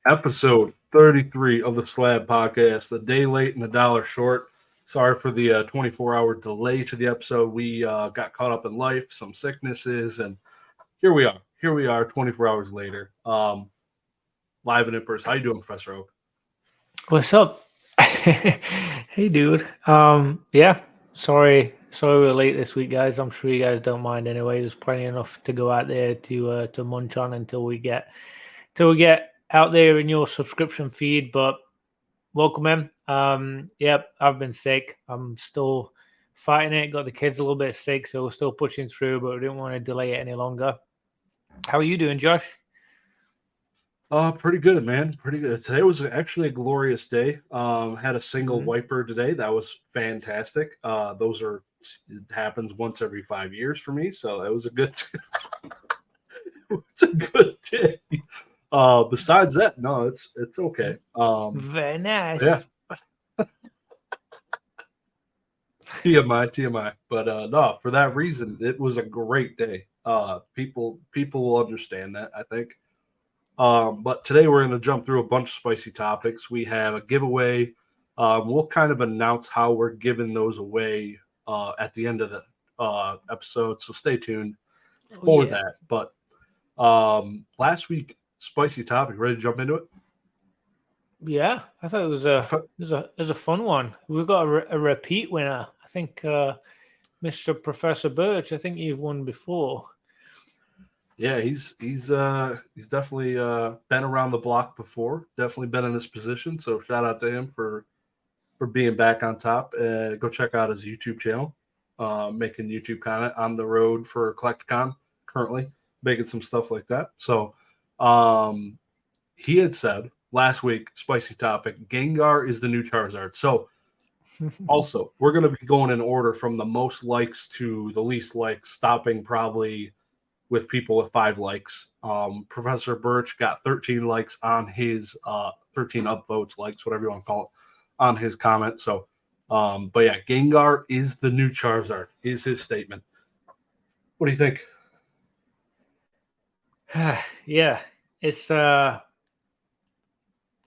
Episode 33 of the Slab podcast, a day late and a dollar short. Sorry for the 24-hour delay to the episode. We got caught up in life, some sicknesses, and here we are. Here we are 24 hours later. Live and in person. How you doing, Professor Oak? What's up? Hey, dude. Yeah, sorry we're late this week, guys. I'm sure you guys don't mind anyway. There's plenty enough to go out there to munch on until we get out there in your subscription feed. But welcome in. Yep, I've been sick. I'm still fighting it. Got the kids a little bit sick, so we're still pushing through, but we didn't want to delay it any longer. How are you doing, Josh? Pretty good, man. Pretty good. Today was actually a glorious day. Had a single wiper today. That was fantastic. It happens once every 5 years for me, so that was a good it's a good day. Besides that, no, it's okay. Very nice. Yeah. TMI. But no, for that reason, it was a great day. People will understand that, I think. But today we're going to jump through a bunch of spicy topics. We have a giveaway. We'll kind of announce how we're giving those away at the end of the episode, so stay tuned for that. But last week, spicy topic. Ready to jump into it? Yeah, I thought it was a fun one. We've got a repeat winner. I think Mr. Professor Birch. I think you've won before. Yeah, he's definitely been around the block before. Definitely been in this position. So shout out to him for being back on top. Go check out his YouTube channel, making YouTube content. On the road for CollectCon currently, making some stuff like that. So he had said last week, spicy topic, Gengar is the new Charizard. So also, we're going to be going in order from the most likes to the least likes, stopping probably with people with 5 likes. Professor Birch got 13 likes on his 13 upvotes, likes, whatever you want to call it, on his comment. So, but yeah, Gengar is the new Charizard, is his statement. What do you think? Yeah, it's a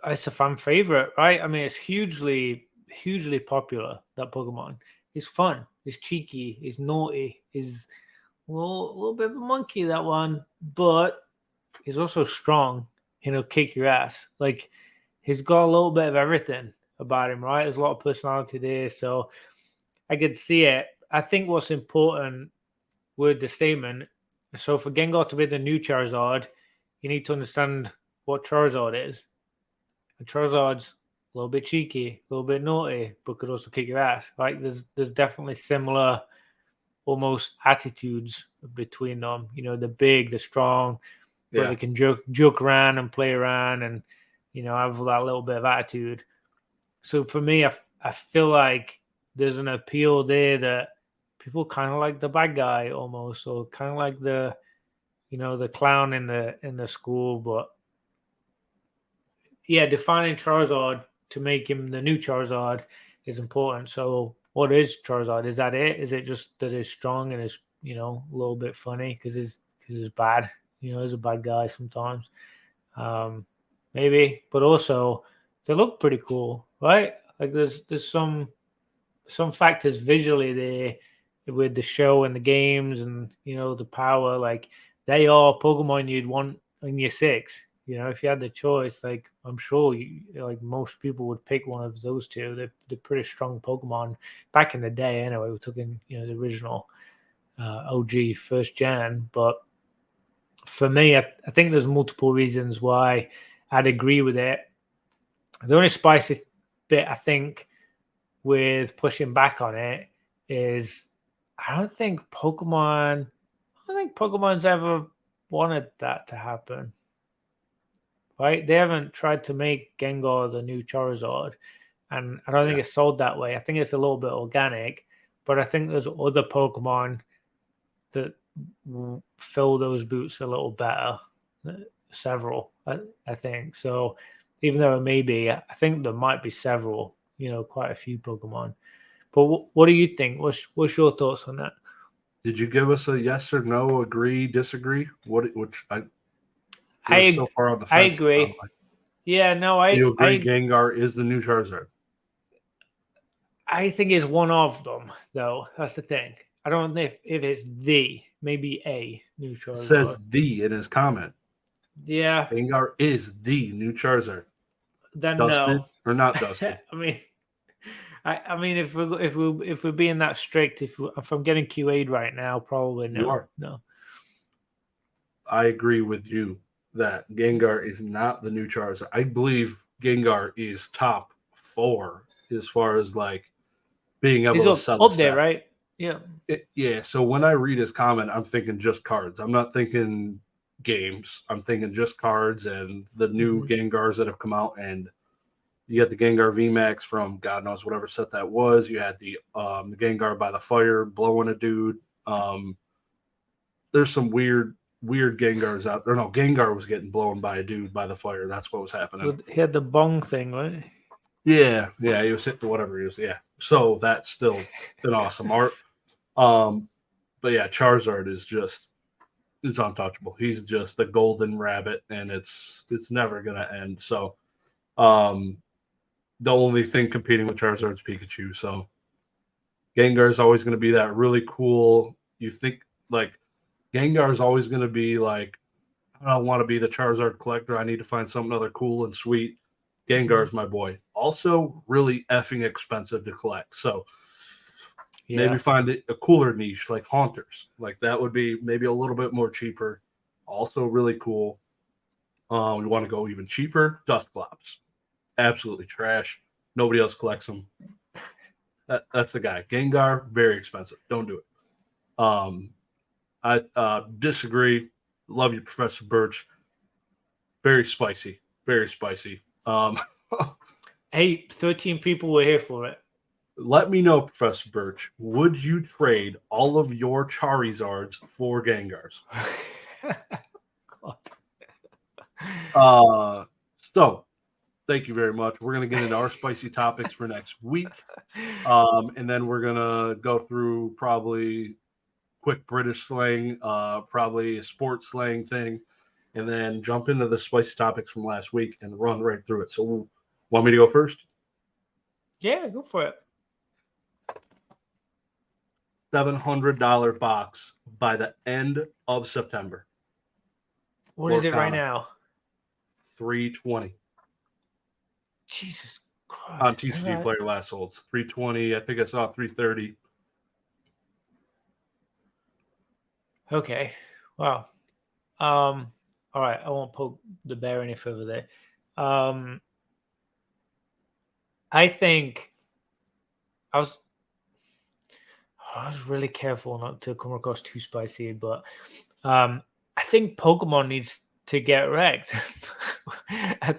fan favorite, right? I mean, it's hugely popular, that Pokemon. It's fun, it's cheeky, it's naughty, it's a little bit of a monkey, that one, but he's also strong. He'll kick your ass. Like, he's got a little bit of everything about him, right? There's a lot of personality there, so I could see it. I think what's important with the statement, so for Gengar to be the new Charizard, you need to understand what Charizard is. And Charizard's a little bit cheeky, a little bit naughty, but could also kick your ass, right? There's definitely similar almost attitudes between them. You know, the big, the strong, but they can joke around and play around and, you know, have that little bit of attitude. So for me, I feel like there's an appeal there that people kind of like the bad guy almost, or kind of like the, you know, the clown in the school. But yeah, defining Charizard to make him the new Charizard is important. So what is Charizard? Is that it? Is it just that it's strong and it's, you know, a little bit funny because it's bad? You know, he's a bad guy sometimes. Maybe, but also they look pretty cool, right? Like there's some factors visually there with the show and the games and, you know, the power. Like, they are Pokemon you'd want in your 6. You know, if you had the choice, like, I'm sure like most people would pick one of those two. They're pretty strong Pokemon back in the day. Anyway, we're talking, you know, the original OG first gen. But for me, I think there's multiple reasons why I'd agree with it. The only spicy bit, I think, with pushing back on it is I don't think Pokemon's ever wanted that to happen. Right? They haven't tried to make Gengar the new Charizard, and I don't think it's sold that way. I think it's a little bit organic, but I think there's other Pokemon that fill those boots a little better. Several, I think. So even though it may be, I think there might be several, you know, quite a few Pokemon. But what do you think? What's your thoughts on that? Did you give us a yes or no, agree, disagree? So far on the fence. I agree. Yeah, no, Do you agree Gengar is the new Charizard? I think it's one of them, though. That's the thing. I don't know if it's the, maybe a new It says Charizard. the in his comment. Yeah, Gengar is the new Charizard. then Dusted no. or not dusted? I mean, if we're being that strict, if I'm getting QA'd right now, probably no. You are. No. I agree with you that Gengar is not the new Charizard. I believe Gengar is top 4 as far as like being able He's to sell up a there, set. right? Yeah. Yeah. So when I read his comment, I'm thinking just cards. I'm not thinking games. I'm thinking just cards and the new Gengars that have come out. And you got the Gengar VMAX from God knows whatever set that was. You had the Gengar by the fire blowing a dude. There's some weird Gengars out there. No, Gengar was getting blown by a dude by the fire. That's what was happening. He had the bong thing, right? Yeah, he was hit to whatever he was. Yeah, so that's still an awesome art. But yeah, Charizard is just it's untouchable. He's just the golden rabbit, and it's never gonna end. So, the only thing competing with Charizard is Pikachu. So, Gengar is always going to be that really cool. You think like Gengar is always going to be like, I don't want to be the Charizard collector. I need to find something other cool and sweet. Gengar's my boy. Also, really effing expensive to collect. So maybe find a cooler niche like Haunters. Like that would be maybe a little bit more cheaper. Also, really cool. We want to go even cheaper. Dusclops. Absolutely trash. Nobody else collects them. That's the guy. Gengar, very expensive. Don't do it. I disagree. Love you, Professor Birch. Very spicy. Very spicy. Hey, 13 people were here for it. Let me know, Professor Birch. Would you trade all of your Charizards for Gengars? So, thank you very much. We're going to get into our spicy topics for next week. And then we're going to go through probably quick British slang, probably a sports slang thing, and then jump into the spicy topics from last week and run right through it. So, want me to go first? Yeah, go for it. $700 box by the end of September. What is it right now? $320. Jesus Christ. On TCG Player last sold. $320. I think I saw $330. Okay. Wow. All right. I won't poke the bear any further there. I think I was really careful not to come across too spicy, but I think Pokemon needs to get wrecked. I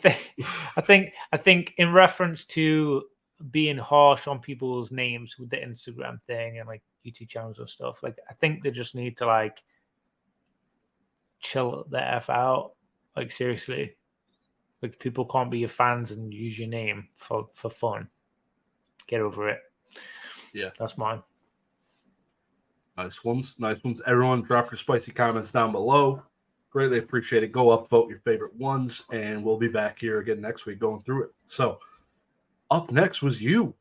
think in reference to being harsh on people's names with the Instagram thing and like YouTube channels and stuff, like I think they just need to like chill the F out. Like seriously. Like people can't be your fans and use your name for fun. Get over it. Yeah. That's mine. Nice ones. Everyone, drop your spicy comments down below. Greatly appreciate it. Go upvote your favorite ones, and we'll be back here again next week going through it. So, up next was you.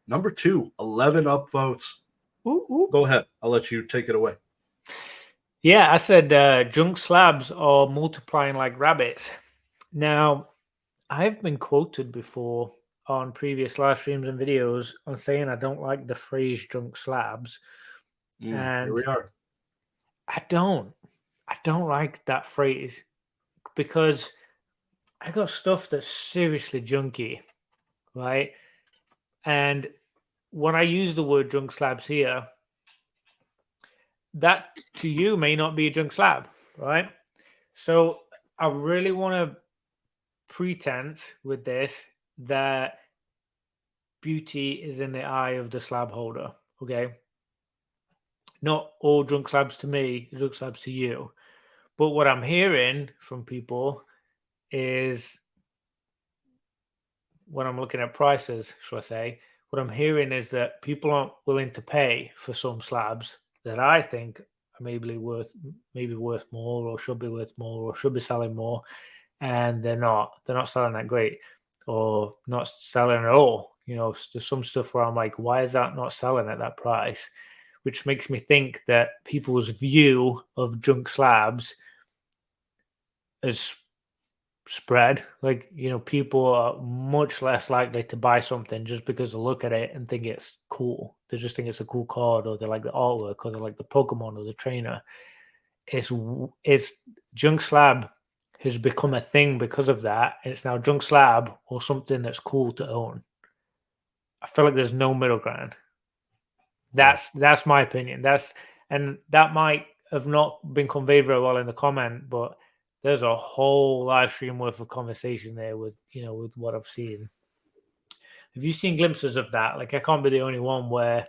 Number 2, 11 upvotes. Go ahead. I'll let you take it away. Yeah, I said junk slabs are multiplying like rabbits. Now, I've been quoted before on previous live streams and videos on saying I don't like the phrase junk slabs. And here we are. I don't like that phrase because I got stuff that's seriously junky, right? And when I use the word junk slabs here, that to you may not be a junk slab, right? So I really want to pretense with this that beauty is in the eye of the slab holder, okay? Not all junk slabs to me, junk slabs to you. But what I'm hearing from people is when I'm looking at prices, shall I say, what I'm hearing is that people aren't willing to pay for some slabs that I think are maybe worth more or should be worth more or should be selling more. and they're not selling that great, or not selling at all. There's some stuff where I'm like, why is that not selling at that price? Which makes me think that people's view of junk slabs is spread. Like, people are much less likely to buy something just because they look at it and think it's cool. They just think it's a cool card, or they like the artwork, or they like the Pokemon or the trainer. It's junk slab has become a thing because of that. And it's now junk slab or something that's cool to own. I feel like there's no middle ground. That's my opinion. And that might have not been conveyed very well in the comment, but there's a whole live stream worth of conversation there with what I've seen. Have you seen glimpses of that? Like, I can't be the only one where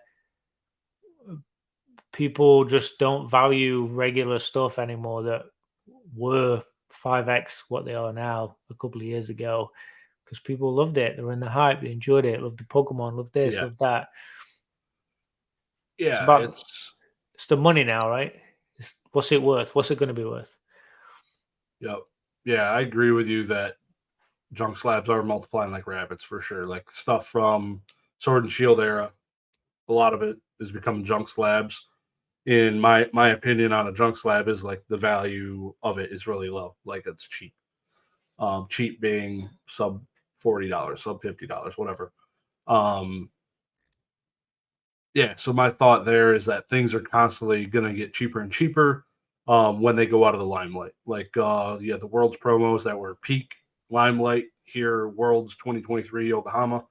people just don't value regular stuff anymore that were 5x what they are now a couple of years ago, because people loved it. They were in the hype. They enjoyed it. Loved the Pokemon. Loved this. Loved that. Yeah, it's the money now, right? What's it worth? What's it going to be worth? Yep. Yeah, I agree with you that junk slabs are multiplying like rabbits for sure. Like stuff from Sword and Shield era, a lot of it is becoming junk slabs. In my opinion on a junk slab is like the value of it is really low. Like it's cheap. Cheap being sub $40, sub $50, whatever. Yeah, so my thought there is that things are constantly going to get cheaper and cheaper when they go out of the limelight. Like, the Worlds promos that were peak limelight here, Worlds 2023 Yokohama.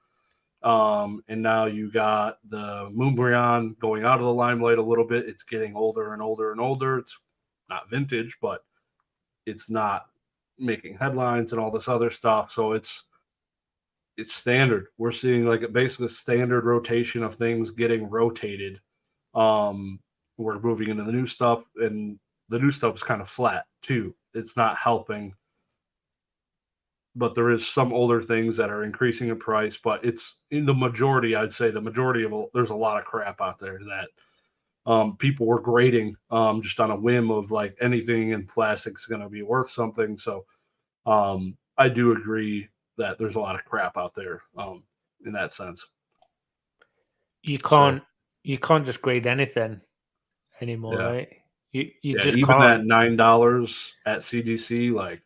And now you got the Moonbryon going out of the limelight a little bit. It's getting older and older and older. It's not vintage, but it's not making headlines and all this other stuff. So it's standard. We're seeing like basically a standard rotation of things getting rotated. We're moving into the new stuff, and the new stuff is kind of flat too. It's not helping, but there is some older things that are increasing in price. But it's in the majority. I'd say the majority of there's a lot of crap out there that people were grading just on a whim of like anything in plastic is going to be worth something. So I do agree that there's a lot of crap out there in that sense. You can't just grade anything anymore, right? You just even can't. at $9 at CGC, like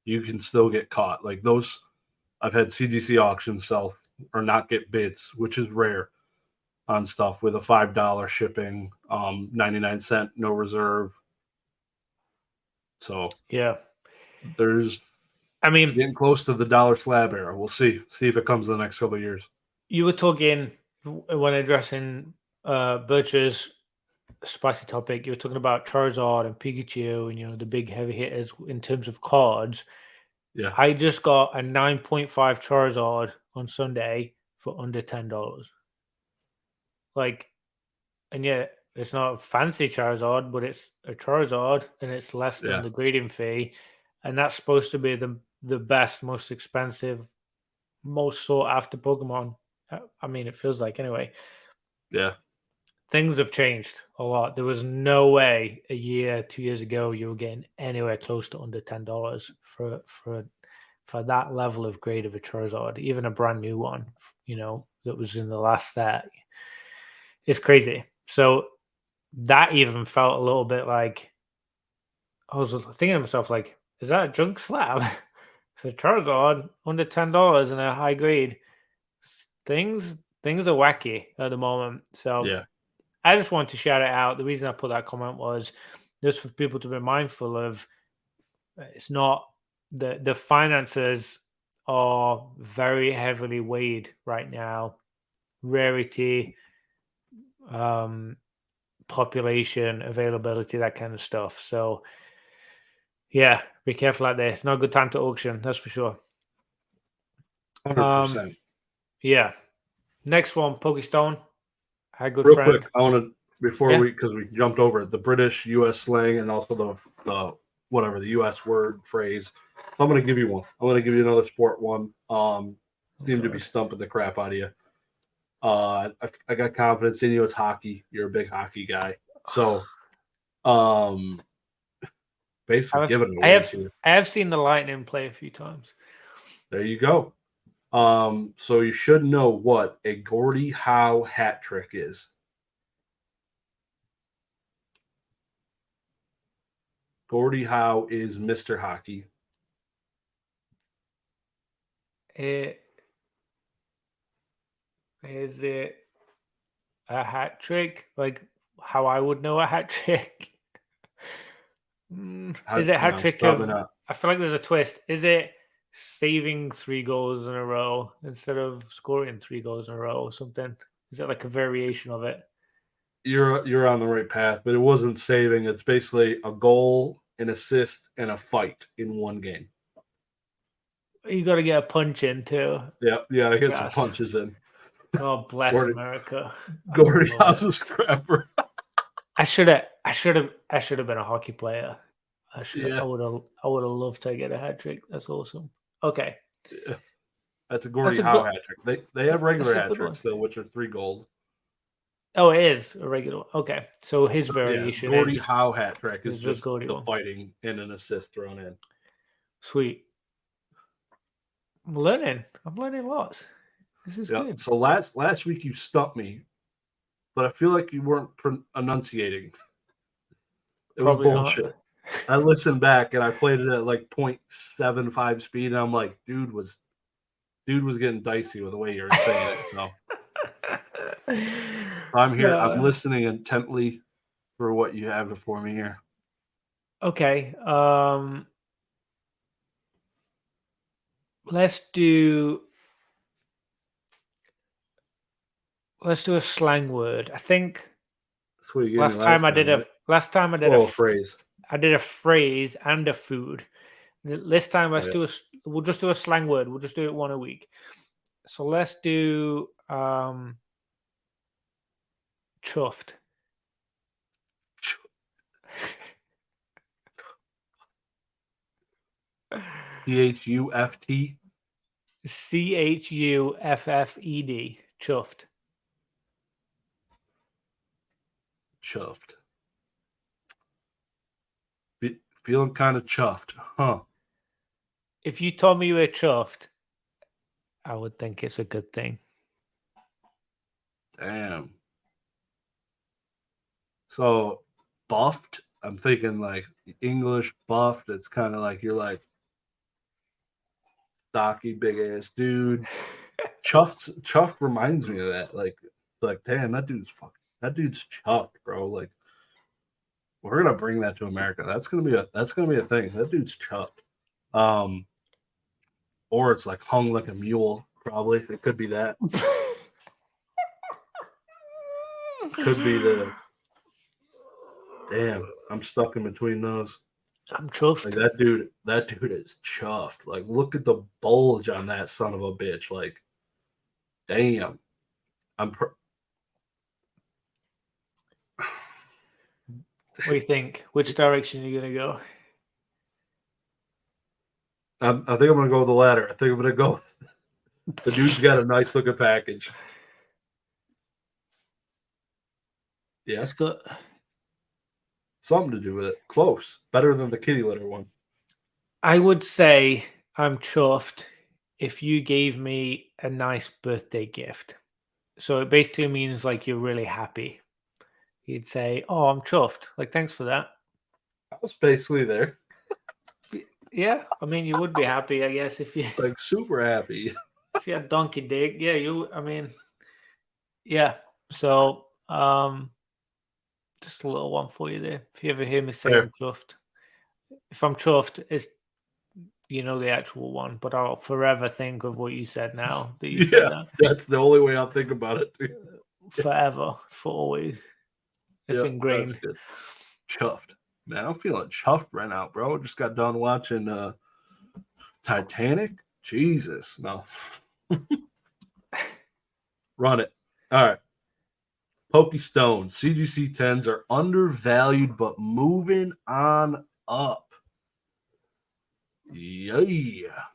you can still get caught. Like those, I've had CGC auctions sell or not get bids, which is rare on stuff with a $5 shipping, 99 cent, no reserve. So yeah, there's. I mean, getting close to the dollar slab era. We'll see if it comes in the next couple of years. You were talking when addressing Birch's spicy topic. You were talking about Charizard and Pikachu, and the big heavy hitters in terms of cards. Yeah, I just got a 9.5 Charizard on Sunday for under $10. Like, and yeah, it's not a fancy Charizard, but it's a Charizard, and it's less than the grading fee, and that's supposed to be the best, most expensive, most sought after Pokemon. I mean, it feels like anyway. Yeah. Things have changed a lot. There was no way a year, 2 years ago, you were getting anywhere close to under $10 for that level of grade of a Charizard, even a brand new one, that was in the last set. It's crazy. So that even felt a little bit like, I was thinking to myself, like, is that a junk slab? So Charizard under $10 in a high grade. Things are wacky at the moment. So yeah. I just wanted to shout it out. The reason I put that comment was just for people to be mindful of. It's not the finances are very heavily weighed right now. Rarity, population, availability, that kind of stuff. So yeah, be careful out there. It's not a good time to auction, that's for sure. 100%. Yeah. Next one, Pokestone. Our good Real friend. quick, I want to because we jumped over it, the British U.S. slang and also the whatever the U.S. word phrase. So I'm going to give you one. I'm going to give you another sport one. Seem to be stumping the crap out of you. I got confidence in you. It's hockey. You're a big hockey guy. So, basically giving it I away have to you. I have seen the Lightning play a few times. There you go. So you should know what a Gordie Howe hat trick is. Gordie Howe is Mr. Hockey. Is it a hat trick? Like how I would know a hat trick? Is it a hat No, trick probably of? not. I feel like there's a twist. Is it saving 3 goals in a row instead of scoring 3 goals in a row or something? Is it like a variation of it? You're on the right path, but it wasn't saving. It's basically a goal, an assist, and a fight in one game. You got to get a punch in too. Yeah, I get some Yes. punches in. God bless Gordie- America. Gordie Howe's a scrapper. I should have been a hockey player. I Yeah. would have loved to get a hat trick. That's awesome. Okay. Yeah. That's a Gordie Howe hat trick. They have regular hat tricks though, which are 3 goals. Oh, it is a regular. Okay, so his variation Gordie is Howe hat trick is just Gordie the one. fighting and an assist thrown in. Sweet. I'm learning lots. This is good. So last week you stumped me, but I feel like you weren't enunciating. It Probably was bullshit. not. I listened back and I played it at like 0.75 speed, and I'm like, dude was getting dicey with the way you were saying it. So I'm here. I'm listening intently for what you have for me here. Okay. Let's do a slang word. I think last time I did a phrase. I did a phrase and a food. This time we'll just do a slang word. We'll just do it one a week. So let's do chuffed. CHUFT. CHUFFED. Chuffed. Chuffed. Feeling kind of chuffed, huh? If you told me you were chuffed, I would think it's a good thing. Damn. So buffed, I'm thinking like English buffed. It's kind of like you're like stocky, big ass dude. Chuffed reminds me of that. Like damn, that dude's chuffed, bro. Like we're gonna bring that to America. That's gonna be a thing. That dude's chuffed. Or it's like hung like a mule. Probably it could be that. Could be the. Damn, I'm stuck in between those. I'm chuffed. Like that dude is chuffed. Like look at the bulge on that son of a bitch. Like, damn. What do you think? Which direction are you gonna go? I think I'm gonna go with the latter. I think I'm gonna go. The dude's got a nice looking package. Yeah, it's good. Something to do with it. Close. Better than the kitty litter one. I would say I'm chuffed if you gave me a nice birthday gift. So it basically means like you're really happy. You'd say, "Oh, I'm chuffed." Like, thanks for that. I was basically there. Yeah, I mean, you would be happy, I guess, if you like super happy. If you had donkey dick, yeah, yeah. So, just a little one for you there. If you ever hear me say I'm chuffed, if I'm chuffed, it's the actual one. But I'll forever think of what you said now. That you said that. That's the only way I'll think about it. Too. Forever, for always. It's ingrained. That's good. Chuffed, man. I'm feeling chuffed right now, bro. Just got done watching Titanic. Jesus, no. Run it. All right. Pokestone. CGC 10s are undervalued, but moving on up. Yeah.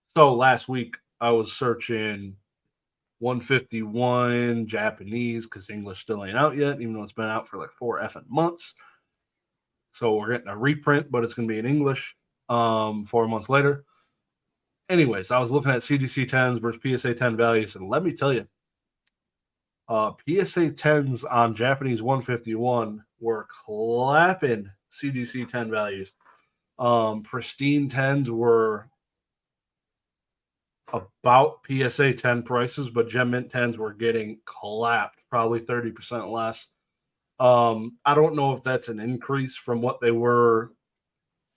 So last week I was searching 151 Japanese because English still ain't out yet, even though it's been out for like 4 effing months. So we're getting a reprint, but it's going to be in English 4 months later. Anyways, I was looking at CGC 10s versus PSA 10 values, and let me tell you, PSA 10s on Japanese 151 were clapping CGC 10 values. Pristine 10s were about PSA 10 prices, but Gem Mint 10s were getting clapped, probably 30% less. I don't know if that's an increase from what they were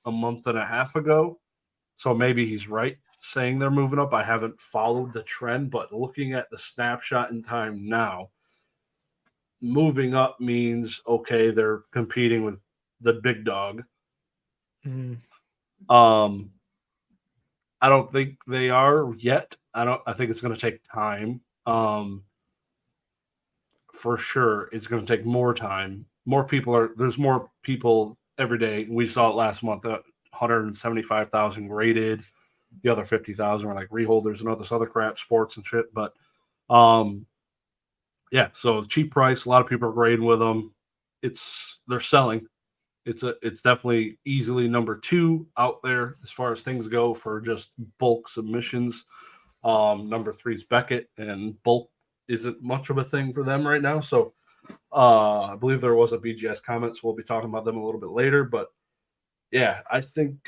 a month and a half ago. So maybe he's right saying they're moving up. I haven't followed the trend, but looking at the snapshot in time now, moving up means, okay, they're competing with the big dog. Mm. I don't think they are yet. I think it's going to take time. For sure, it's going to take more time. There's more people every day. We saw it last month, 175,000 graded. The other 50,000 were like reholders and all this other crap, sports and shit. But yeah, so cheap price. A lot of people are grading with them. They're selling. It's definitely easily number 2 out there as far as things go for just bulk submissions. Number 3 is Beckett, and bulk isn't much of a thing for them right now. So I believe there was a BGS comment, so we'll be talking about them a little bit later. But yeah, I think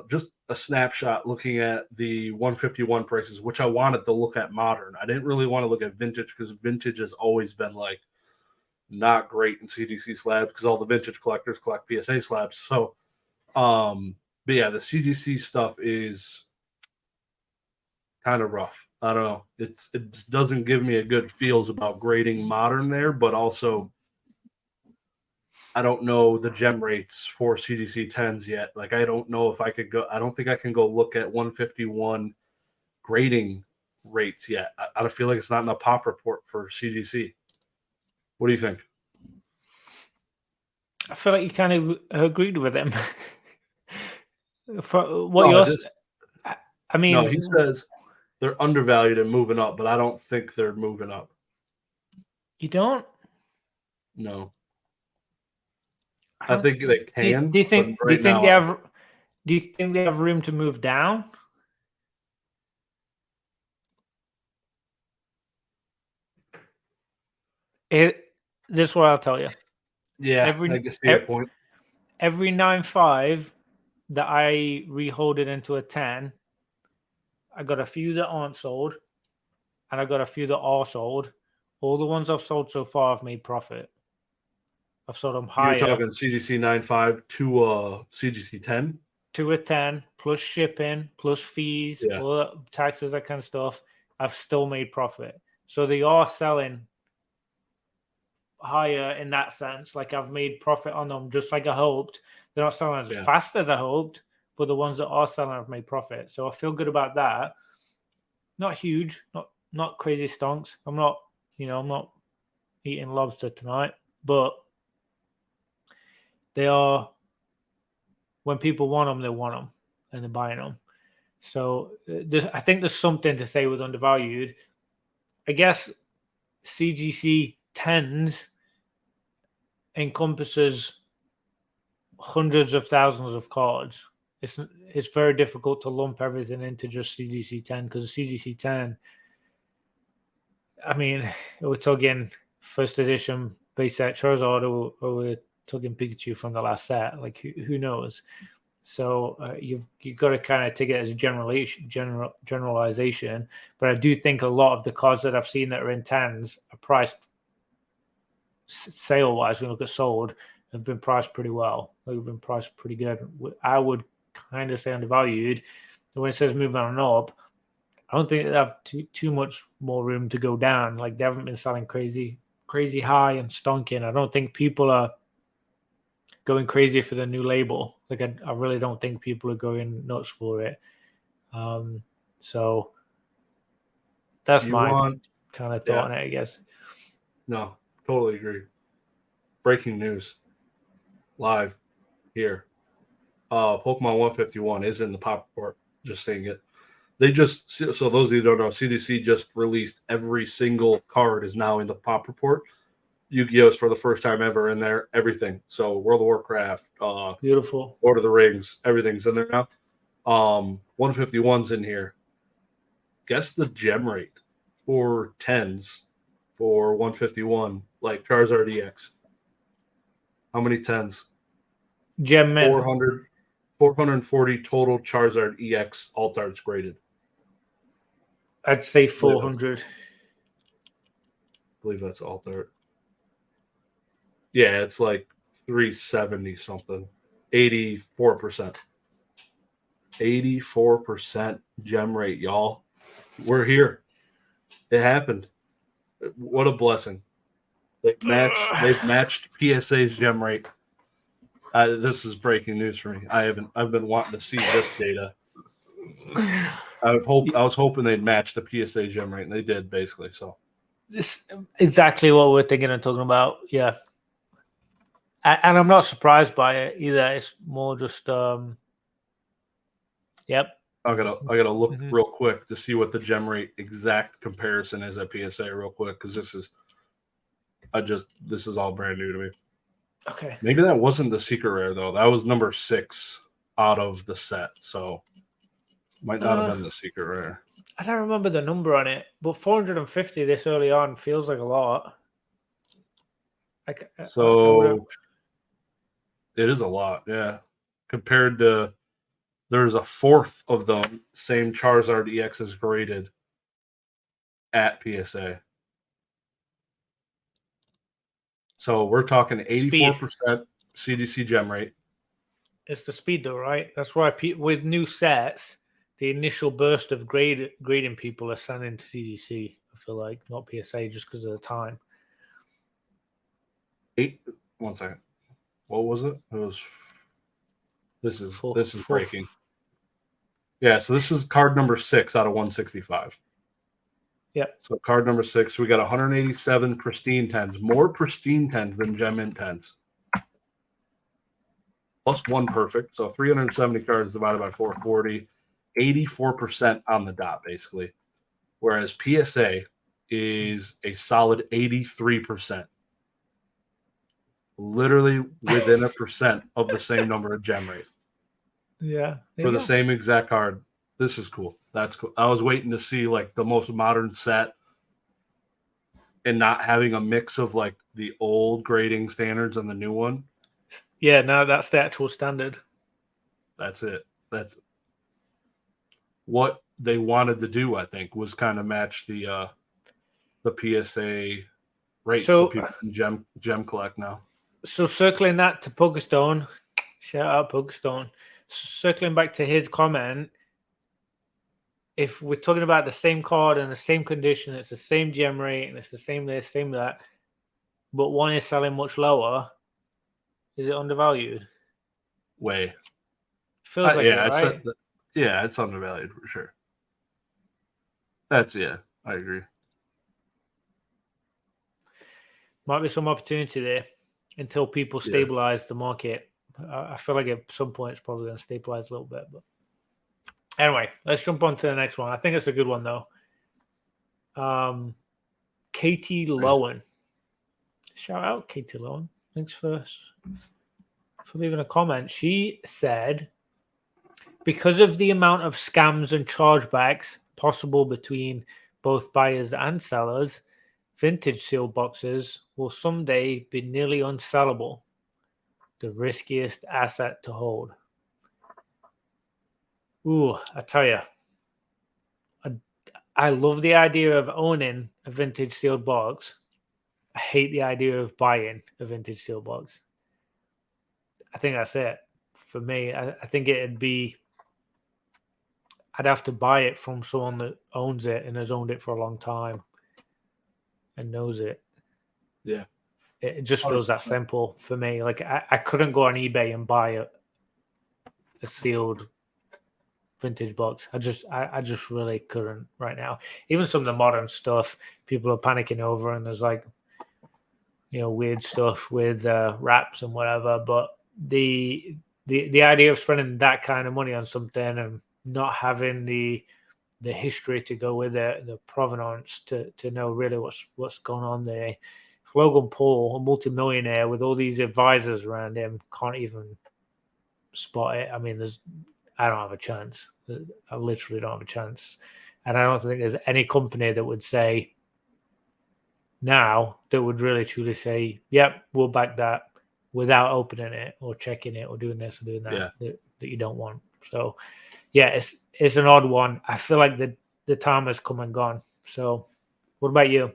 just a snapshot looking at the 151 prices, which I wanted to look at modern. I didn't really want to look at vintage because vintage has always been like not great in CGC slabs because all the vintage collectors collect PSA slabs. So, but yeah, the CGC stuff is kind of rough. I don't know. It doesn't give me a good feels about grading modern there, but also I don't know the gem rates for CGC 10s yet. Like I don't know if I could go. I don't think I can go look at 151 grading rates yet. I don't feel like it's not in the pop report for CGC. What do you think? I feel like you kind of agreed with him. For what I mean, no, he says they're undervalued and moving up, but I don't think they're moving up. You don't? No. I think they can. Do you think they have? Do you think they have room to move down? This is what I'll tell you. Yeah, I can see your point. Every 9.5 that I rehold it into a 10, I got a few that aren't sold, and I got a few that are sold. All the ones I've sold so far, I've made profit. I've sold them higher. You're talking CGC 9.5 to CGC 10? To a 10, plus shipping, plus fees, all that, taxes, that kind of stuff. I've still made profit. So they are selling higher in that sense. Like I've made profit on them just like I hoped. They're not selling as fast as I hoped, but the ones that are selling have made profit. So I feel good about that. Not huge, not crazy stonks. I'm not eating lobster tonight, but they are, when people want them, they want them and they're buying them. So I think there's something to say with undervalued. I guess CGC 10s encompasses hundreds of thousands of cards. It's very difficult to lump everything into just CGC 10 because CGC 10, I mean, we're talking first edition base set Charizard or we're talking Pikachu from the last set. Like who knows? So you've got to kind of take it as generalization. But I do think a lot of the cards that I've seen that are in 10s are priced sale-wise, when we look at sold, have been priced pretty well. They've been priced pretty good. I would kind of say undervalued. When it says moving on up, I don't think they have too much more room to go down. Like they haven't been selling crazy high and stonking. I don't think people are going crazy for the new label. Like I really don't think people are going nuts for it. So that's my kind of thought on it, I guess. No, totally agree. Breaking news. Live here. Pokemon 151 is in the pop report. Just saying it. So those of you who don't know, CDC just released every single card is now in the pop report. Yu-Gi-Oh's for the first time ever in there. Everything. So World of Warcraft, Beautiful. Lord of the Rings, everything's in there now. 151's in here. Guess the gem rate for 10s for 151, like Charizard EX. How many 10s? Gem men. 440 total Charizard EX alt arts graded. I'd say 400. I believe that's alt art. Yeah, it's like 370 something. 84%. 84% gem rate, y'all. We're here. It happened. What a blessing. They've matched PSA's gem rate. This is breaking news for me. I've been wanting to see this data. I was hoping they'd match the PSA gem rate, and they did basically. So this exactly what we're thinking and talking about. Yeah, and I'm not surprised by it either. It's more just yep. I gotta look real quick to see what the gem rate exact comparison is at PSA real quick, because this is all brand new to me. Okay. Maybe that wasn't the secret rare though. That was number 6 out of the set, so might not have been the secret rare. I don't remember the number on it, but 450 this early on feels like a lot. It is a lot, yeah. Compared to, there's a fourth of the same Charizard EXs graded at PSA. So we're talking 84% CGC gem rate. It's the speed though, right? That's why with new sets, the initial burst of grading people are sending to CGC. I feel like, not PSA, just because of the time. 1 second. What was it? It was. This is breaking. Yeah, so this is card number 6 out of 165. Yeah. So card number 6, we got 187 pristine 10s, more pristine 10s than gem mint 10s. Plus 1 perfect, so 370 cards divided by 440, 84% on the dot basically. Whereas PSA is a solid 83%. Literally within a percent of the same number of gem rate. Yeah. For the same exact card. This is cool. That's cool. I was waiting to see like the most modern set and not having a mix of like the old grading standards and the new one. Yeah, no, that's the actual standard. That's it. That's what they wanted to do, I think, was kind of match the PSA rate, so people can gem collect now. So circling that to Pokestone, shout out Pokestone. Circling back to his comment, if we're talking about the same card and the same condition, it's the same gem rate and it's the same this, same that, but one is selling much lower, is it undervalued? Way. Feels like it, right? Yeah, it's undervalued for sure. I agree. Might be some opportunity there until people stabilize the market. I feel like at some point it's probably going to stabilize a little bit. But anyway, let's jump on to the next one. I think it's a good one, though. Katie Lowen. Shout out, Katie Lowen. Thanks for leaving a comment. She said, because of the amount of scams and chargebacks possible between both buyers and sellers, vintage sealed boxes will someday be nearly unsellable. The riskiest asset to hold. Ooh, I tell you, I love the idea of owning a vintage sealed box. I hate the idea of buying a vintage sealed box. I think that's it. For me, I think it'd be, I'd have to buy it from someone that owns it and has owned it for a long time and knows it. Yeah. It just feels that simple for me. Like I couldn't go on eBay and buy a sealed vintage box. I just really couldn't right now. Even some of the modern stuff people are panicking over, and there's like, weird stuff with wraps and whatever. But the idea of spending that kind of money on something and not having the history to go with it, the provenance to know really what's going on there, Logan Paul, a multimillionaire with all these advisors around him, can't even spot it. I mean, I don't have a chance. I literally don't have a chance. And I don't think there's any company that would say now that would really truly say, yep, we'll back that without opening it or checking it or doing this or doing that, that you don't want. So, yeah, it's an odd one. I feel like the time has come and gone. So, what about you?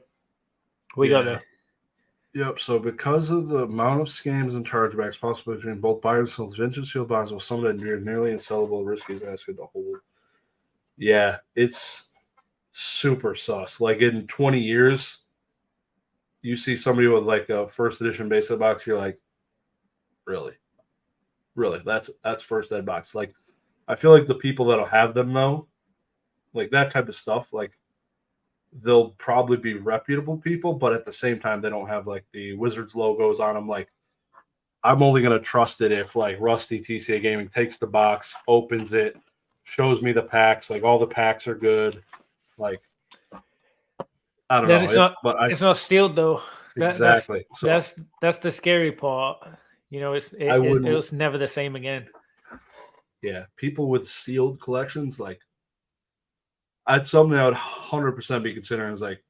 We got there. Yep. So because of the amount of scams and chargebacks possible between both buyers and sellers, vintage sealed boxes will some that are nearly unsellable, risky as asking to hold. Yeah, it's super sus. Like in 20 years, you see somebody with like a first edition basic box, you're like, really? That's first ed box. Like, I feel like the people that'll have them though, like that type of stuff, like they'll probably be reputable people, but at the same time, they don't have like the Wizards logos on them. Like, I'm only going to trust it if like Rusty TCA Gaming takes the box, opens it, shows me the packs. Like, all the packs are good. Like, I don't know. It's not sealed though. Exactly. That's the scary part. You know, it's never the same again. Yeah, people with sealed collections, like, that's something I would 100% be considering. Is like,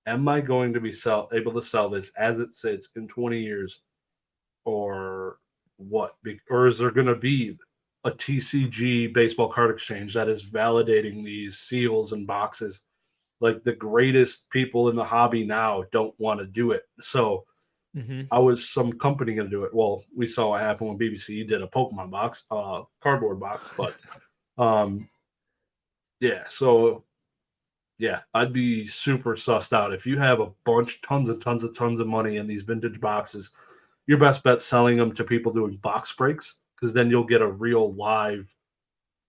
am I going to be able to sell this as it sits in 20 years, or what? Or is there going to be a TCG baseball card exchange that is validating these seals and boxes? Like, the greatest people in the hobby now don't want to do it. So, how is some company going to do it? Well, we saw what happened when BBC did a Pokemon box, cardboard box, but yeah. So yeah, I'd be super sussed out if you have tons of money in these vintage boxes. Your best bet selling them to people doing box breaks, because then you'll get a real live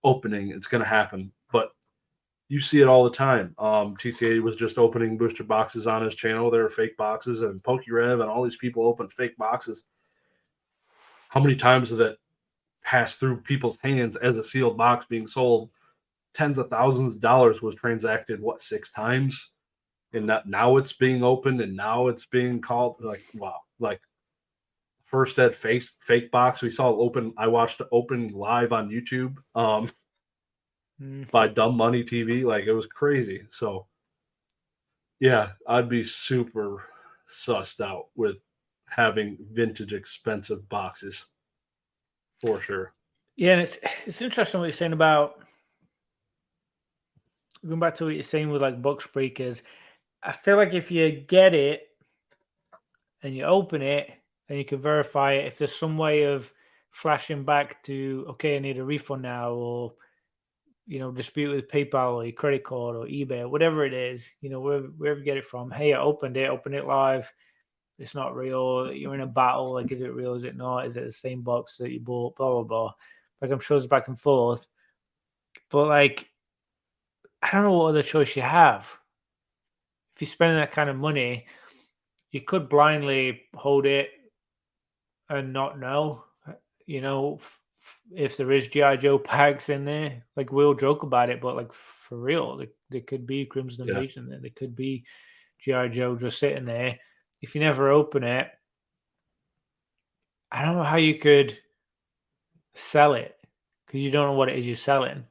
opening. It's going to happen, but you see it all the time. TCA was just opening booster boxes on his channel. There are fake boxes, and PokeRev and all these people open fake boxes. How many times did that pass through people's hands as a sealed box being sold? Tens of thousands of dollars was transacted, 6 times? And now it's being opened, and now it's being called, like, wow. Like, first ed fake box we saw open. I watched it open live on YouTube. By Dumb Money TV. Like, it was crazy. So yeah, I'd be super sussed out with having vintage expensive boxes for sure. Yeah, and it's interesting what you're saying about going back to what you're saying with like box breakers. I feel like if you get it and you open it and you can verify it, if there's some way of flashing back to, okay, I need a refund now, or dispute with PayPal or your credit card or eBay or whatever it is, wherever you get it from. Hey, I opened it live. It's not real. You're in a battle. Like, is it real? Is it not? Is it the same box that you bought? Blah, blah, blah. Like, I'm sure it's back and forth. But, like, I don't know what other choice you have. If you're spending that kind of money, you could blindly hold it and not know, if there is G.I. Joe packs in there. Like, we'll joke about it, but like, for real, there could be Crimson Invasion there. There could be G.I. Joe just sitting there. If you never open it, I don't know how you could sell it, because you don't know what it is you're selling.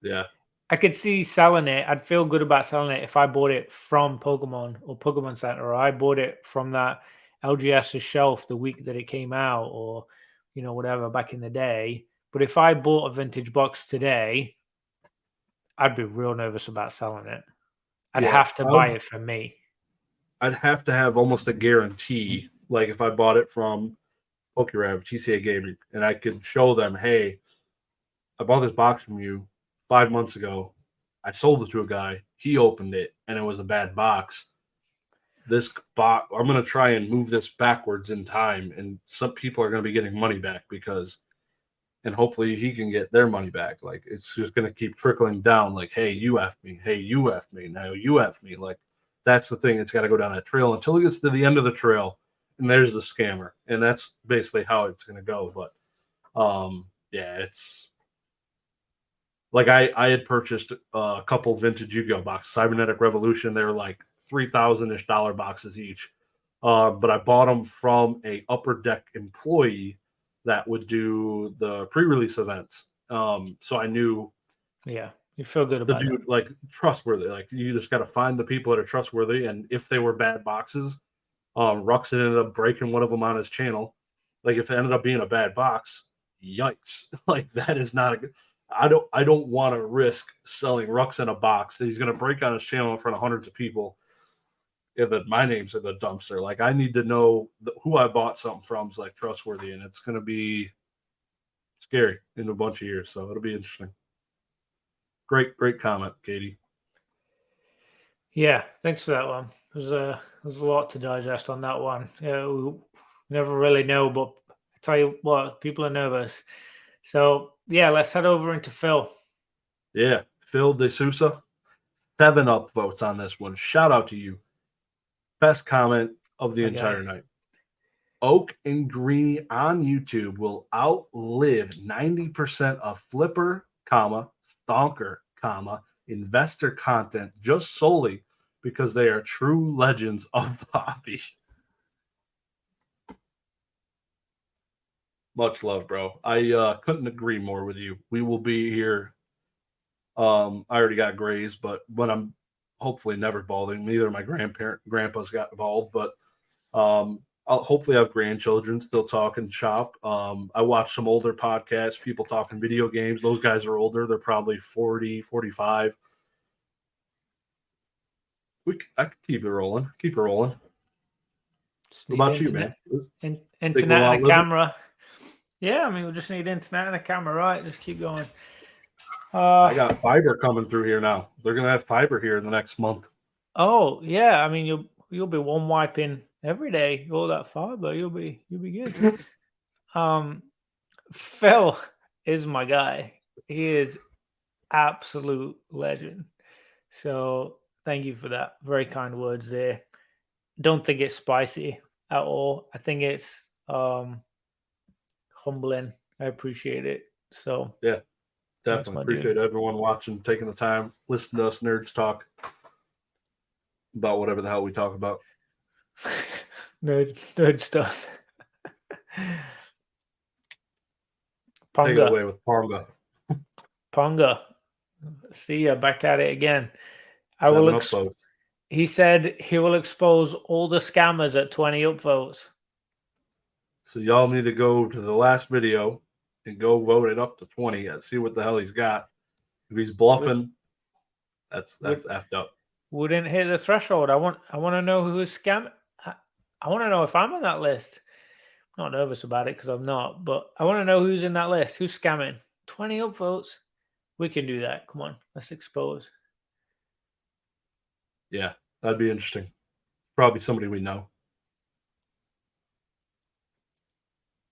Yeah. I could see selling it. I'd feel good about selling it if I bought it from Pokemon or Pokemon Center, or I bought it from that LGS's shelf the week that it came out, or whatever, back in the day. But if I bought a vintage box today, I'd be real nervous about selling it. I'd have to buy it for me. I'd have to have almost a guarantee. Like, if I bought it from PokeRev, TCA Gaming, and I could show them, hey, I bought this box from you 5 months ago. I sold it to a guy. He opened it, and it was a bad box. This box, I'm going to try and move this backwards in time, and some people are going to be getting money back and hopefully he can get their money back. Like, it's just going to keep trickling down. Like, hey, you effed me. Hey, you effed me. Now you effed me. Like, that's the thing. It's got to go down that trail until it gets to the end of the trail, and there's the scammer. And that's basically how it's going to go. But yeah, it's like I had purchased a couple vintage Yu-Gi-Oh boxes, Cybernetic Revolution. They were like $3,000-ish boxes each. but I bought them from a Upper Deck employee that would do the pre-release events. So I knew Yeah, you feel good the about dude it. like trustworthy. Like you just got to find the people that are trustworthy, and if they were bad boxes, Ruxin ended up breaking one of them on his channel. Like if it ended up being a bad box, yikes! Like that is not a good. I don't want to risk selling Ruxin a box that he's going to break on his channel in front of hundreds of people. Yeah, that my name's in the dumpster. Like I need to know who I bought something from is like trustworthy, and it's going to be scary in a bunch of years. So it'll be interesting. Great comment, Katie. Yeah, thanks for that one. There's a lot to digest on that one. Yeah, we never really know, but I tell you what, people are nervous. So yeah, let's head over into Phil. Yeah, Phil De Sousa, 7 upvotes on this one. Shout out to you. Best comment of the entire night. Oak and Greeny on YouTube will outlive 90% of flipper, stonker, investor content just solely because they are true legends of the hobby. Much love, bro. I couldn't agree more with you. We will be here. I already got grays, but when I'm hopefully never balding, neither of my grandpas got bald, but I'll hopefully have grandchildren still talking shop. I watch some older podcasts, people talking video games. Those guys are older. They're probably 40, 45. I could keep it rolling. Keep it rolling. What about you, man? Internet and a camera. Yeah, I mean, we just need internet and a camera, right? Just keep going. I got fiber coming through here now. They're gonna have fiber here in the next month. Oh yeah, I mean you'll be one wiping every day. All that fiber, you'll be good. Phil is my guy. He is absolute legend. So thank you for that. Very kind words there. Don't think it's spicy at all. I think it's humbling. I appreciate it. So yeah, definitely appreciate everyone watching, taking the time, listening to us nerds talk about whatever the hell we talk about. nerd stuff. Ponga. Take it away with Ponga. Ponga. See ya, back at it again. He said he will expose all the scammers at 20 upvotes. So y'all need to go to the last video and go vote it up to 20 and see what the hell he's got. If he's bluffing, that's effed up. We didn't hit the threshold. I want to know who's scamming. I want to know if I'm on that list. I'm not nervous about it because I'm not, but I want to know who's in that list. Who's scamming? 20 upvotes. We can do that. Come on, let's expose. Yeah, that'd be interesting. Probably somebody we know.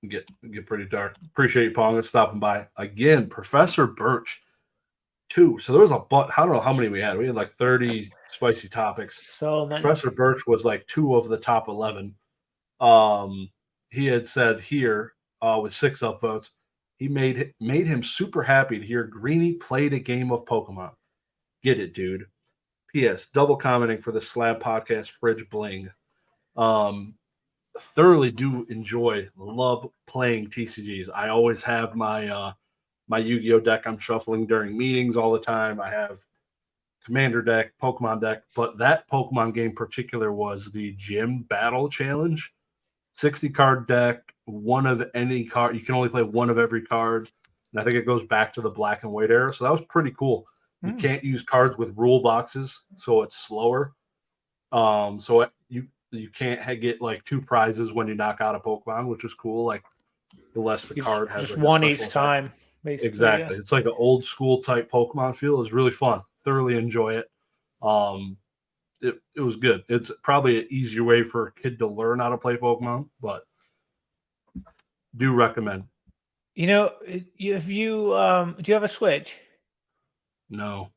Get pretty dark. Appreciate you, Ponga, stopping by again. Professor Birch, 2. So there was I don't know how many we had. We had like 30 spicy topics. So many. Professor Birch was like 2 of the top 11. He had said here with 6 upvotes, he made him super happy to hear Greeny played a game of Pokemon. Get it, dude. P.S. Double commenting for the Slab podcast Fridge Bling. Thoroughly do love playing TCGs. I always have my my Yu-Gi-Oh deck I'm shuffling during meetings all the time. I have Commander deck, Pokemon deck, but that Pokemon game in particular was the Gym Battle Challenge. 60 card deck, one of any card. You can only play one of every card. And I think it goes back to the black and white era. So that was pretty cool. You can't use cards with rule boxes, so it's slower. So you can't get like 2 prizes when you knock out a Pokemon, which is cool. Like the less the card has just like one each time. Basically, exactly. Yeah. It's like an old school type Pokemon feel. It's really fun. Thoroughly enjoy it. It was good. It's probably an easier way for a kid to learn how to play Pokemon, but do recommend. You know, if you do you have a Switch? No.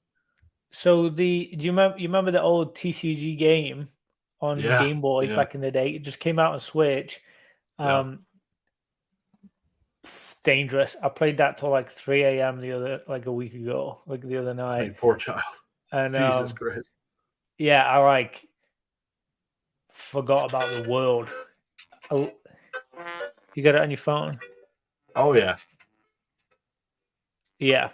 So do you remember the old TCG game on Game Boy back in the day? It just came out on Switch. Dangerous. I played that till like 3 a.m. a week ago, like the other night. Hey, poor child. And Jesus Christ. Yeah, I forgot about the world. Oh, you got it on your phone? Oh yeah. Yeah.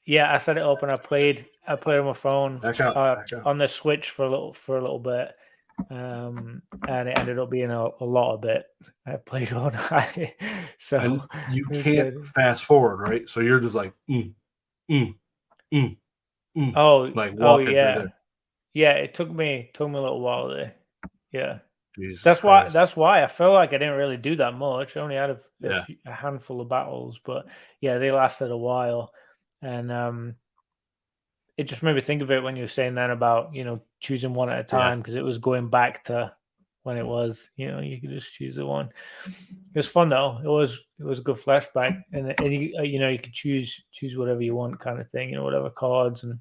Yeah, I set it up and I played on my phone Back out. on the Switch for a little bit. And it ended up being a lot of it. I played all night. So And you it was can't good. fast forward, right? So you're just like Oh like walking through yeah. there. Yeah, it took me a little while there. Yeah. Jesus That's Christ. why I feel like I didn't really do that much. I only had Yeah. a handful of battles, but yeah, they lasted a while. And it just made me think of it when you were saying that about, choosing one at a Yeah. time, because it was going back to when it was, you could just choose the one. It was fun though. It was a good flashback, and you could choose whatever you want, kind of thing, whatever cards. And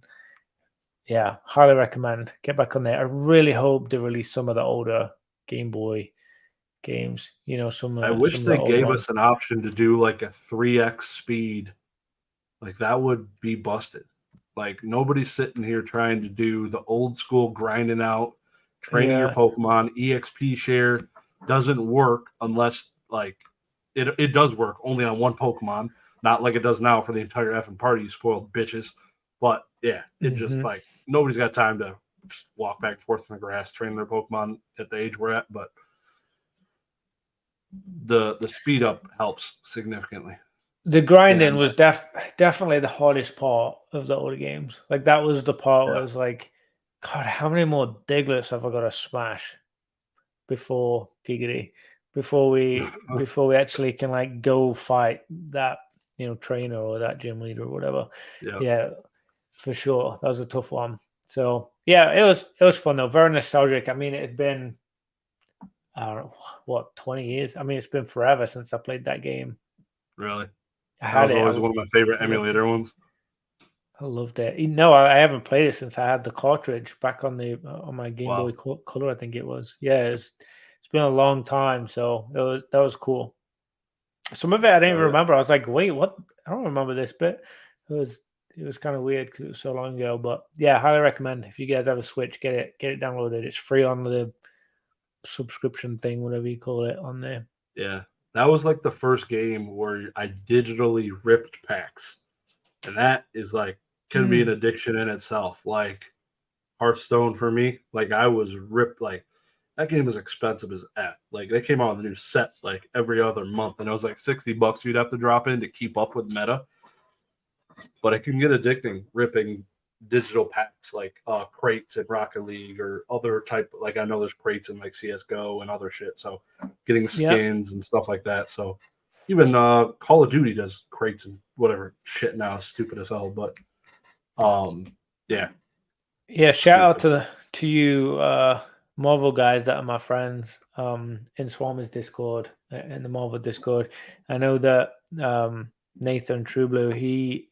yeah, highly recommend. Get back on there. I really hope they release some of the older Game Boy games. Some I some wish of the they old gave ones. us an option to do like a 3x speed. Like that would be busted. Like nobody's sitting here trying to do the old school grinding out, training your Yeah. Pokemon. EXP share doesn't work unless like it does work only on one Pokemon, not like it does now for the entire effing party, you spoiled bitches. But yeah, it just Mhm. like nobody's got time to just walk back and forth in the grass, train their Pokemon at the age we're at. But the speed up helps significantly. The grinding And was definitely the hardest part of the older games. Like that was the part where yeah, I was like, God, how many more Digletts have I got to smash before Giggity? Before we actually can like go fight that trainer or that gym leader or whatever. yeah. Yeah, for sure. That was a tough one. So yeah, it was fun though. Very nostalgic. I mean, it had been, I don't know, what, 20 years? I mean, it's been forever since I played that game. Really. I That had was it. always one of my favorite I loved it. emulator ones. I loved it. No, I haven't played it since I had the cartridge back on the on my Game Boy Wow. Color, I think it was. Yeah, it's been a long time, so that was cool. Some of it I didn't Oh, even yeah. remember. I was like, wait, what? I don't remember this bit. It was kind of weird because it was so long ago. But yeah, highly recommend if you guys have a Switch, get it downloaded. It's free on the subscription thing, whatever you call it, on there. Yeah. That was like the first game where I digitally ripped packs. And that is like, can be an addiction in itself. Like Hearthstone for me, like I was ripped. Like that game is expensive as F. Like they came out with a new set like every other month, and it was like $60 you'd have to drop in to keep up with meta. But it can get addicting ripping digital packs like crates in Rocket League or other type. Like I know there's crates in like CS:GO and other shit. So getting Yeah, skins and stuff like that. So even Call of Duty does crates and whatever shit now, stupid as hell. But yeah, yeah. Shout out stupid. to you, Marvel guys that are my friends in Swarmers Discord, in the Marvel Discord. I know that Nathan Trueblue, he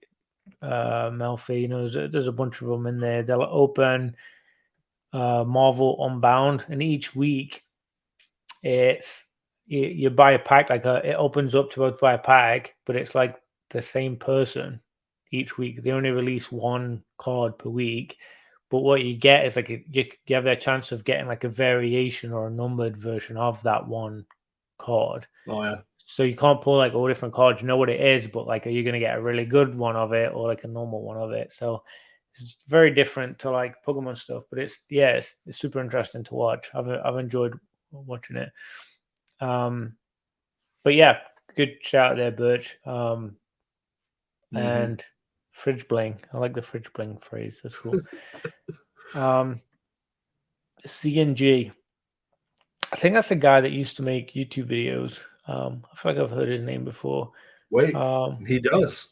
Melfi, there's a bunch of them in there. They'll open Marvel Unbound, and each week it's you buy a pack, like it opens up to buy a pack, but it's like the same person each week. They only release one card per week, but what you get is like you have that chance of getting like a variation or a numbered version of that one card. Oh yeah, So you can't pull like all different cards. You know what it is, but like, are you going to get a really good one of it or like a normal one of it? So it's very different to like Pokemon stuff. But it's super interesting to watch. I've enjoyed watching it. But yeah, good shout there, Birch. And fridge bling. I like the fridge bling phrase. That's cool. CNG. I think that's the guy that used to make YouTube videos. I feel like I've heard his name before. Wait, Um, he does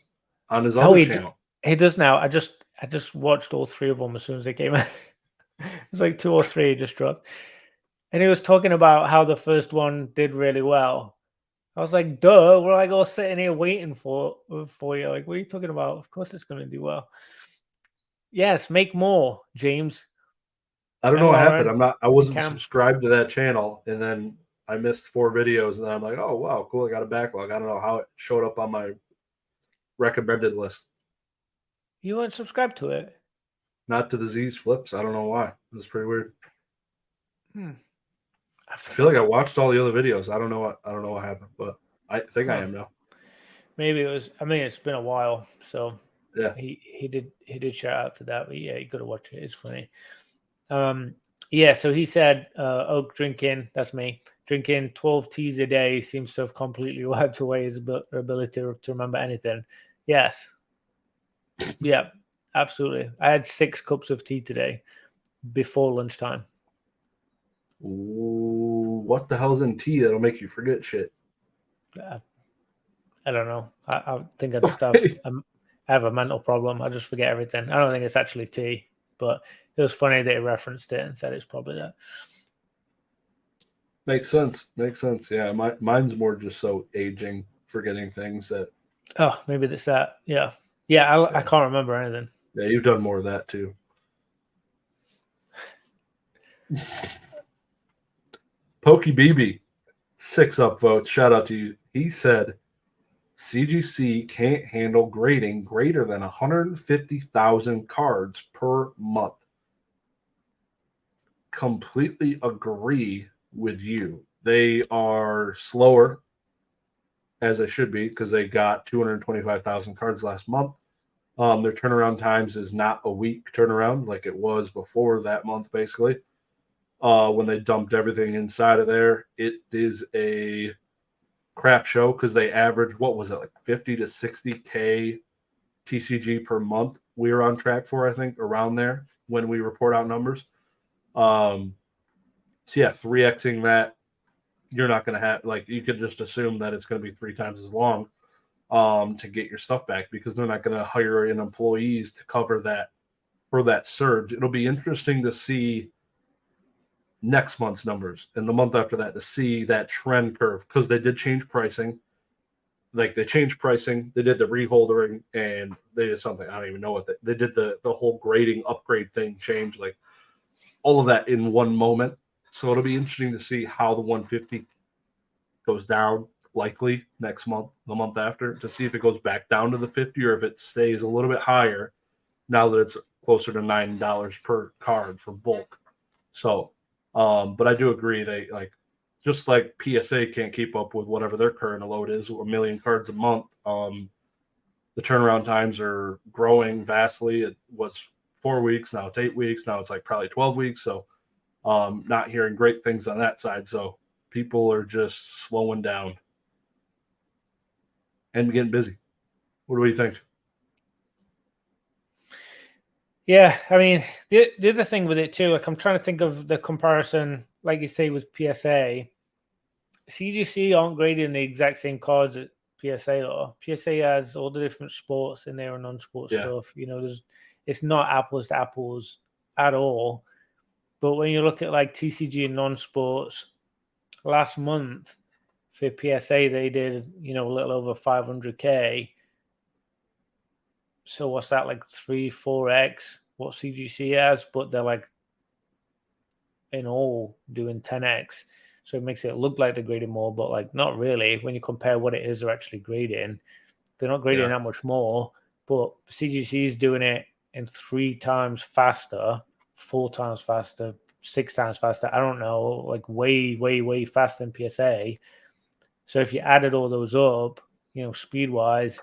on his oh, other channel. he does now. I just watched all three of them as soon as they came out. It's like two or three just dropped, and he was talking about how the first one did really well. I was like, "Duh, we're like all sitting here waiting for you. Like, what are you talking about? Of course, it's going to do well." Yes, make more, James. I don't And know what happened. Lauren I and wasn't Cam. subscribed to that channel, and then I missed 4 videos, and then I'm like, oh wow, cool, I got a backlog. I don't know how it showed up on my recommended list. You weren't subscribed to it. Not to the Z's flips. I don't know why. It was pretty weird. I feel like I watched all the other videos. I don't know what happened, but I think I am now. Maybe it was. I mean, it's been a while, so Yeah. he did shout out to that. But yeah, you got to watch it. It's funny. Yeah. So he said, Oak drinking. That's me. Drinking 12 teas a day seems to have completely wiped away his ability to remember anything. Yes. Yeah. Absolutely. I had 6 cups of tea today before lunchtime. Ooh, what the hell's in tea that'll make you forget shit? I don't know. I think I just have a mental problem. I just forget everything. I don't think it's actually tea, but it was funny that he referenced it and said it's probably that. Makes sense. Yeah, mine's more just so aging, forgetting things that. Oh, maybe that's that. Yeah. I can't remember anything. Yeah, you've done more of that too. Pokey BB, 6 upvotes. Shout out to you. He said CGC can't handle grading greater than 150,000 cards per month. Completely agree with you. They are slower, as they should be, because they got 225,000 cards last month. Their turnaround times is not a week turnaround like it was before that month, basically. When they dumped everything inside of there, it is a crap show because they average, what was it, like 50 to 60K TCG per month. We were on track for, I think, around there when we report out numbers. So yeah, 3xing that, you're not going to have, like, you could just assume that it's going to be 3 times as long to get your stuff back because they're not going to hire in employees to cover that for that surge. It'll be interesting to see next month's numbers and the month after that to see that trend curve because they did change pricing. Like they changed pricing, they did the reholdering, and they did something I don't even know what they did the whole grading upgrade thing change, like all of that in one moment. So it'll be interesting to see how the 150 goes down likely next month, the month after, to see if it goes back down to the 50 or if it stays a little bit higher now that it's closer to $9 per card for bulk. So, but I do agree they like just like PSA can't keep up with whatever their current load is, 1 million cards a month. The turnaround times are growing vastly. It was 4 weeks, now it's 8 weeks, now it's like probably 12 weeks. So, not hearing great things on that side. So people are just slowing down and getting busy. What do you think? Yeah, I mean, the other thing with it too, like I'm trying to think of the comparison, like you say, with PSA. CGC aren't grading the exact same cards that PSA are. PSA has all the different sports in there and non-sport stuff. You know, it's not apples to apples at all. But when you look at like TCG and non-sports, last month for PSA they did, you know, a little over 500K. So what's that, like 3-4x what CGC has? But they're like in all doing 10x. So it makes it look like they're grading more, but like not really. When you compare what it is they're actually grading, they're not grading that much more. But CGC is doing it in 3 times faster, 4 times faster, 6 times faster. I don't know, like way, way, way faster than PSA. So if you added all those up, you know, speed wise,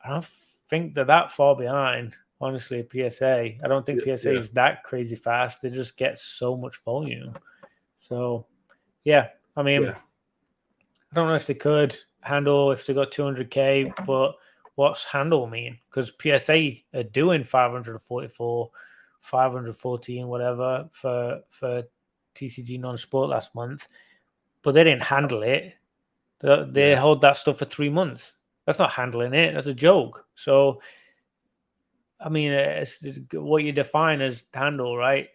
I don't think they're that far behind. Honestly, PSA. I don't think PSA is that crazy fast. They just get so much volume. So, yeah, I mean, I don't know if they could handle if they got 200K, but what's handle mean? Because PSA are doing 544, 514, whatever for TCG non-sport last month, but they didn't handle it. They hold that stuff for 3 months. That's not handling it. That's a joke. So, I mean, it's what you define as handle, right?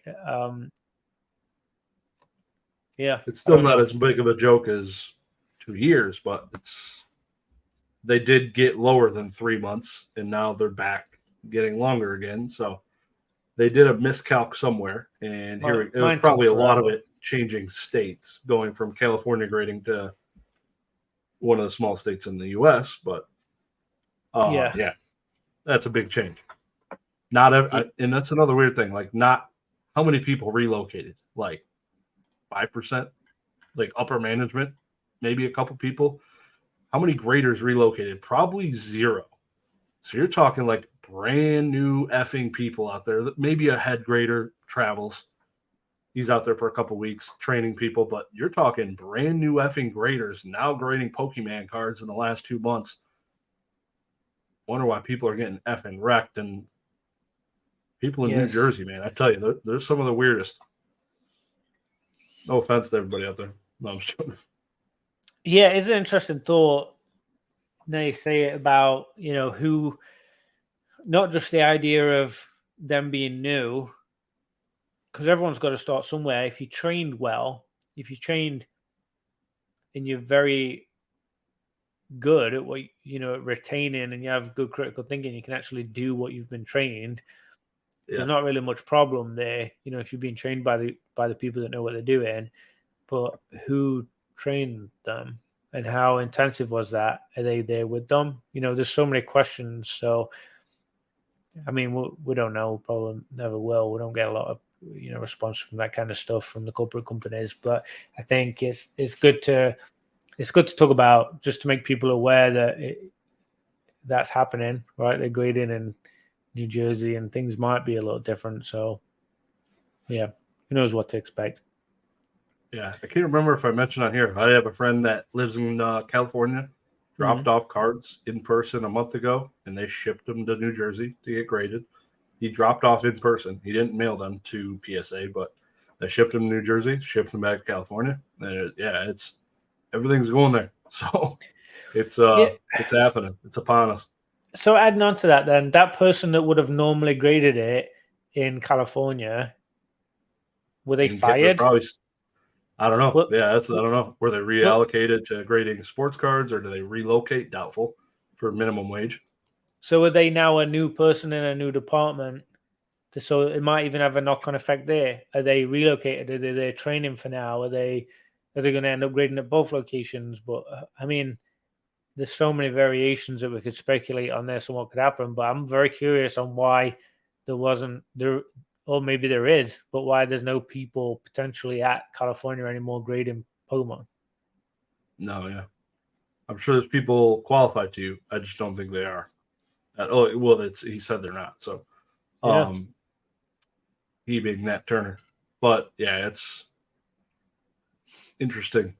Yeah, it's still not as big of a joke as 2 years, but they did get lower than 3 months, and now they're back getting longer again. So they did a miscalc somewhere, and it was probably a lot of it changing states, going from California grading to one of the small states in the U.S. But yeah, that's a big change. And that's another weird thing. Like, not how many people relocated. Like, 5%, like upper management, maybe a couple people. How many graders relocated? Probably 0. So you're talking like brand new effing people out there. Maybe a head grader travels. He's out there for a couple weeks training people, but you're talking brand new effing graders now grading Pokemon cards in the last 2 months. Wonder why people are getting effing wrecked. And people in New Jersey, man, I tell you, they're some of the weirdest. No offense to everybody out there. No, I'm just joking. Yeah, it's an interesting thought. Now you say it about, who, not just the idea of them being new, because everyone's got to start somewhere. If you trained well, if you trained and you're very good at what, retaining, and you have good critical thinking, you can actually do what you've been trained. Yeah. There's not really much problem there, if you're being trained by the people that know what they're doing. But who trained them and how intensive was that? Are they there with them? There's so many questions. So, I mean, we don't know. Probably never will. We don't get a lot of response from that kind of stuff from the corporate companies. But I think it's good to talk about, just to make people aware that that's happening. Right, they're grading in New Jersey, and things might be a little different. So, yeah, who knows what to expect. Yeah, I can't remember if I mentioned on here. I have a friend that lives in California, dropped off cards in person a month ago, and they shipped them to New Jersey to get graded. He dropped off in person. He didn't mail them to PSA, but they shipped them to New Jersey, shipped them back to California. And it's everything's going there. So it's happening. It's upon us. So adding on to that, then, that person that would have normally graded it in California, were they fired? Probably. I don't know. I don't know. Were they reallocated to grading sports cards, or do they relocate? Doubtful, for minimum wage. So are they now a new person in a new department? So it might even have a knock-on effect there. Are they relocated? Are they there training for now? Are they going to end up grading at both locations? But I mean, there's so many variations that we could speculate on this and what could happen. But I'm very curious on why there wasn't there. Or maybe there is, but why there's no people potentially at California anymore grading Pokemon? No, yeah. I'm sure there's people qualified to. I just don't think they are. He said they're not. So, he being Nat Turner. But, yeah, it's interesting.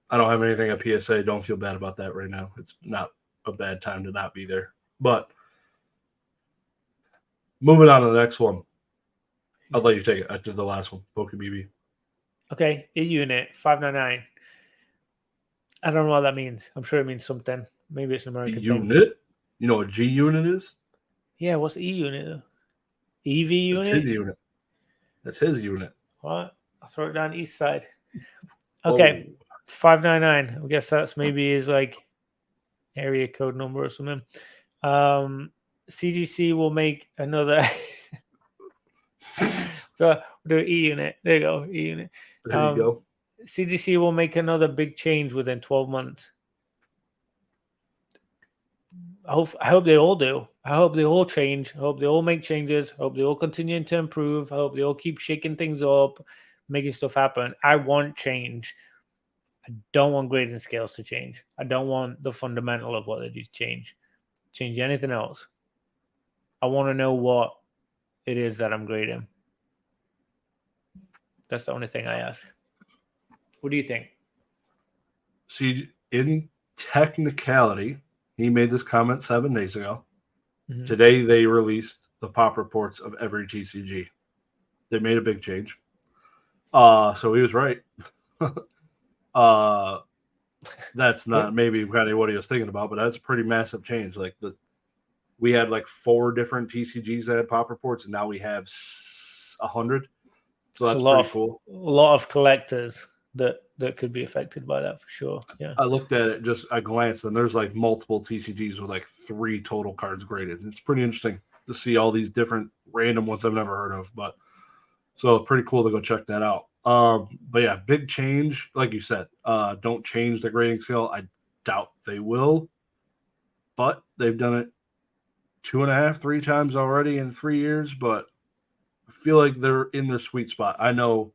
I don't have anything at PSA. Don't feel bad about that right now. It's not a bad time to not be there. But, moving on to the next one. I'll let you take it. I did the last one, PokeBB. Okay, E-Unit, 599. I don't know what that means. I'm sure it means something. Maybe it's an American E-Unit? thing. You know what G-Unit is? Yeah, what's E-Unit? EV Unit? That's his unit. That's his unit. What? I'll throw it down east side. Okay, 599. I guess that's maybe his area code number or something. CGC will make another... we'll do E-Unit. There you go, E-Unit. There you go. CGC will make another big change within 12 months. I hope they all do. I hope they all change. I hope they all make changes. I hope they all continue to improve. I hope they all keep shaking things up, making stuff happen. I want change. I don't want grading scales to change. I don't want the fundamental of what they do to change anything else. I want to know what it is that I'm grading. That's the only thing I ask. What do you think? See, in technicality, he made this comment 7 days ago. Mm-hmm. Today, they released the pop reports of every TCG. They made a big change. So he was right. That's not maybe kind of what he was thinking about, but that's a pretty massive change. We had 4 different TCGs that had pop reports, and now we have 100. So that's pretty cool. A lot of collectors that could be affected by that for sure. Yeah. I looked at it, I glanced, and there's multiple TCGs with 3 total cards graded. It's pretty interesting to see all these different random ones I've never heard of, but so pretty cool to go check that out. But yeah, big change. Like you said, don't change the grading scale. I doubt they will, but they've done it 2.5, 3 times already in 3 years, but I feel like they're in their sweet spot. I know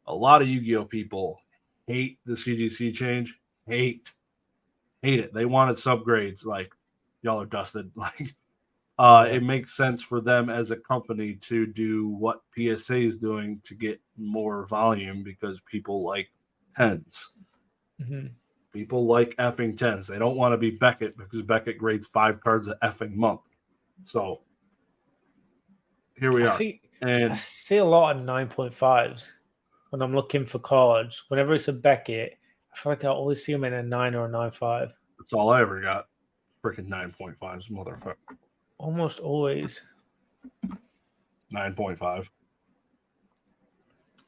A lot of Yu-Gi-Oh people hate the CGC change. Hate it. They wanted subgrades. Like, y'all are dusted. Like, it makes sense for them as a company to do what PSA is doing to get more volume because people like tens. Mm-hmm. People like effing tens. They don't want to be Beckett because Beckett grades 5 cards a effing month. So here we are. I see a lot of 9.5s when I'm looking for cards. Whenever it's a Beckett, I feel like I always see them in a 9 or a 9.5. That's all I ever got. Freaking 9.5s, motherfucker. Almost always. 9.5.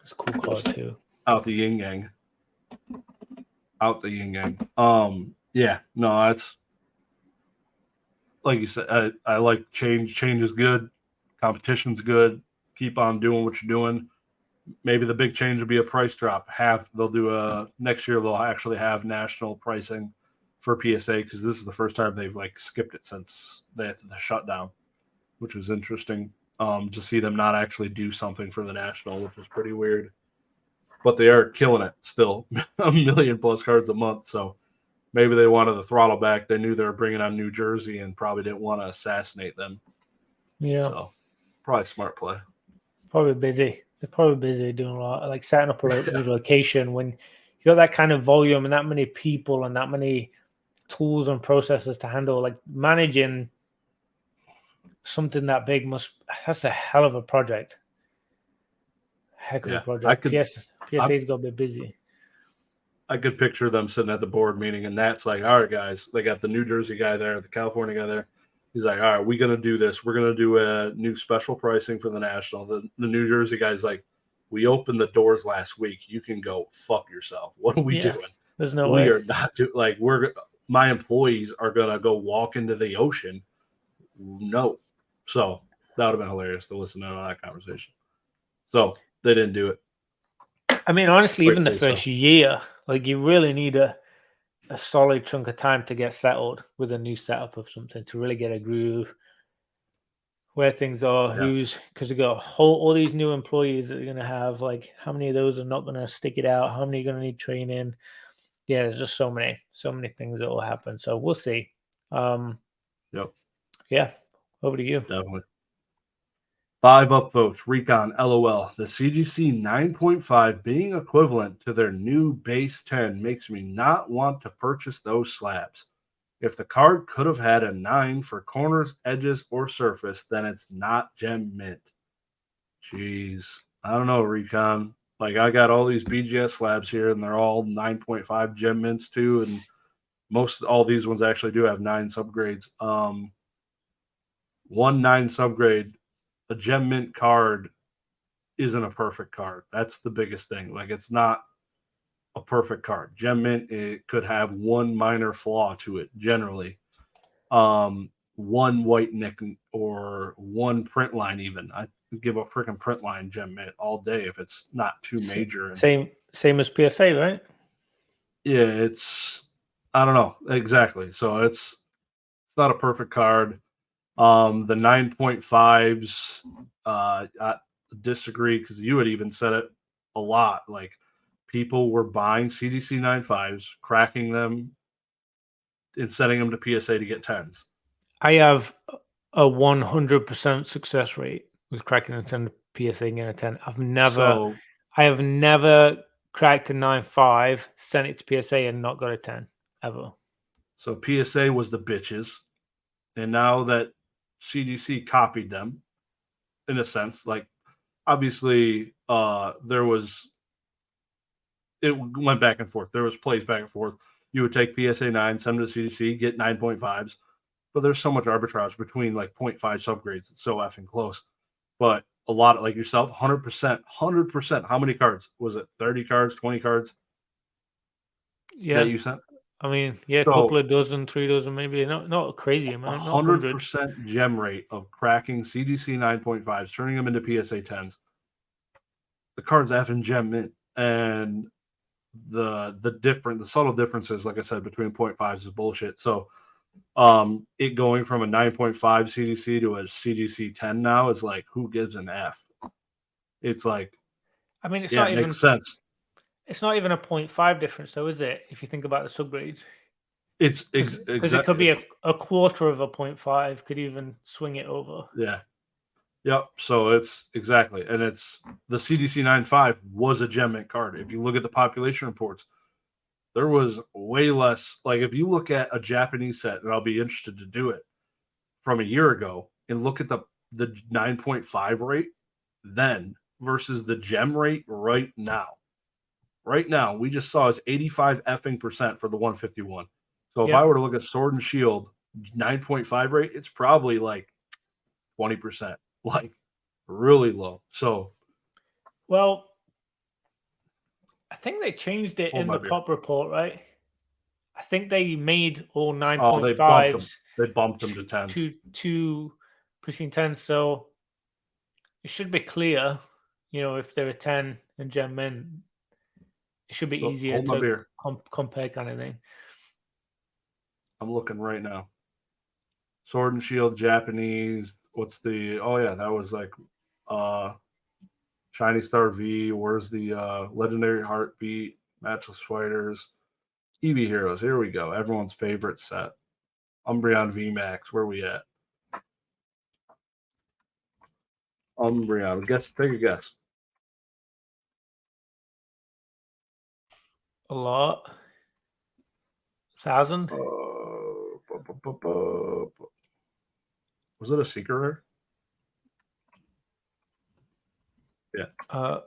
It's a cool card too. Out the yin yang. Out the yin yang. Yeah, no, that's like you said. I like change. Change is good. Competition's good. Keep on doing what you're doing. Maybe the big change will be a price drop. They'll do a next year. They'll actually have national pricing for PSA because this is the first time they've like skipped it since the shutdown, which was interesting. To see them not actually do something for the national, which was pretty weird. But they are killing it still, 1 million plus cards a month. So maybe they wanted the throttle back. They knew they were bringing on New Jersey and probably didn't want to assassinate them. Yeah. So probably smart play. Probably busy. They're probably busy doing a lot, like setting up a new location. When you got that kind of volume and that many people and that many tools and processes to handle, like managing something that big that's a hell of a project. Heck of a project. PSA's got to be busy. I could picture them sitting at the board meeting, and that's like, all right, guys, they got the New Jersey guy there, the California guy there. He's like, all right, we're going to do this. We're going to do a new special pricing for the national. The New Jersey guy's like, we opened the doors last week. You can go fuck yourself. What are we doing? There's no way. We are not doing, like, my employees are going to go walk into the ocean. No. So that would have been hilarious to listen to that conversation. So they didn't do it. I mean, honestly, even the first year, like you really need a solid chunk of time to get settled with a new setup of something to really get a groove where things are, because you got all these new employees that you're going to have. Like, how many of those are not going to stick it out? How many are going to need training? Yeah, there's just so many things that will happen. So we'll see. Yep. Yeah. Over to you. Definitely. 5 upvotes. Recon, LOL. The CGC 9.5 being equivalent to their new base 10 makes me not want to purchase those slabs. If the card could have had a 9 for corners, edges, or surface, then it's not gem mint. Jeez. I don't know, Recon. Like, I got all these BGS slabs here, and they're all 9.5 gem mints too, and all these ones actually do have 9 subgrades. 1 9 subgrade, a gem mint card isn't a perfect card. That's the biggest thing. Like, it's not a perfect card. Gem mint, it could have one minor flaw to it generally. One white nick or one print line even. I give a freaking print line gem mint all day if it's not too major. Same as PSA, right? Yeah, I don't know exactly. So it's not a perfect card. The 9.5s, I disagree because you had even said it a lot. Like, people were buying CGC 9.5s, cracking them, and sending them to PSA to get 10s. I have a 100% success rate with cracking and sending PSA and getting a 10. I have never cracked a 9.5, sent it to PSA, and not got a 10 ever. So PSA was the bitches, and now that CGC copied them, in a sense, like, obviously, it went back and forth. There was plays back and forth. You would take PSA 9, send them to CGC, get 9.5s, but there's so much arbitrage between like 0.5 subgrades. It's so effing close. But a lot, like yourself, 100%. How many cards? Was it 30 cards, 20 cards? Yeah. That you sent? I mean, yeah, a couple of dozen, 3 dozen, maybe. Not a crazy amount. 100% gem rate of cracking CGC 9.5s, turning them into PSA 10s. The card's effing gem mint. And the subtle differences, like I said, between 0.5s is bullshit. So it going from a 9.5 CGC to a CGC 10 now is like, who gives an F? It's like, I mean, it's Yeah, not it even makes sense. it's not even a 0.5 difference, though, is it? If you think about the subgrades, It's because it could be a quarter of a 0.5, could even swing it over. yeah. Yep. So it's exactly, and it's the CDC 95 was a gem mint card. If you look at the population reports, there was way less. Like if you look at a Japanese set, and I'll be interested to do it from a year ago, and look at the 9.5 rate then versus the gem rate right now. Right now, we just saw is 85 effing percent for the 151. So if I were to look at Sword and Shield 9.5 rate, it's probably like 20%, like really low. So, well, I think they changed it in the beer. pop report, right? I think they made all 9.5s. They bumped them to 10s. 10s. To pushing 10. So it should be clear, if they're a 10 and gem mint, it should be easier to compare kind of thing. I'm looking right now. Sword and Shield Japanese. What's the? Oh yeah, that was like Shiny Star V. Where's the Legendary Heartbeat? Matchless Fighters. EV Heroes. Here we go. Everyone's favorite set. Umbreon VMAX. Where are we at? Umbreon. Take a guess. A lot. 1,000. Was it a secret rare? Yeah. Oh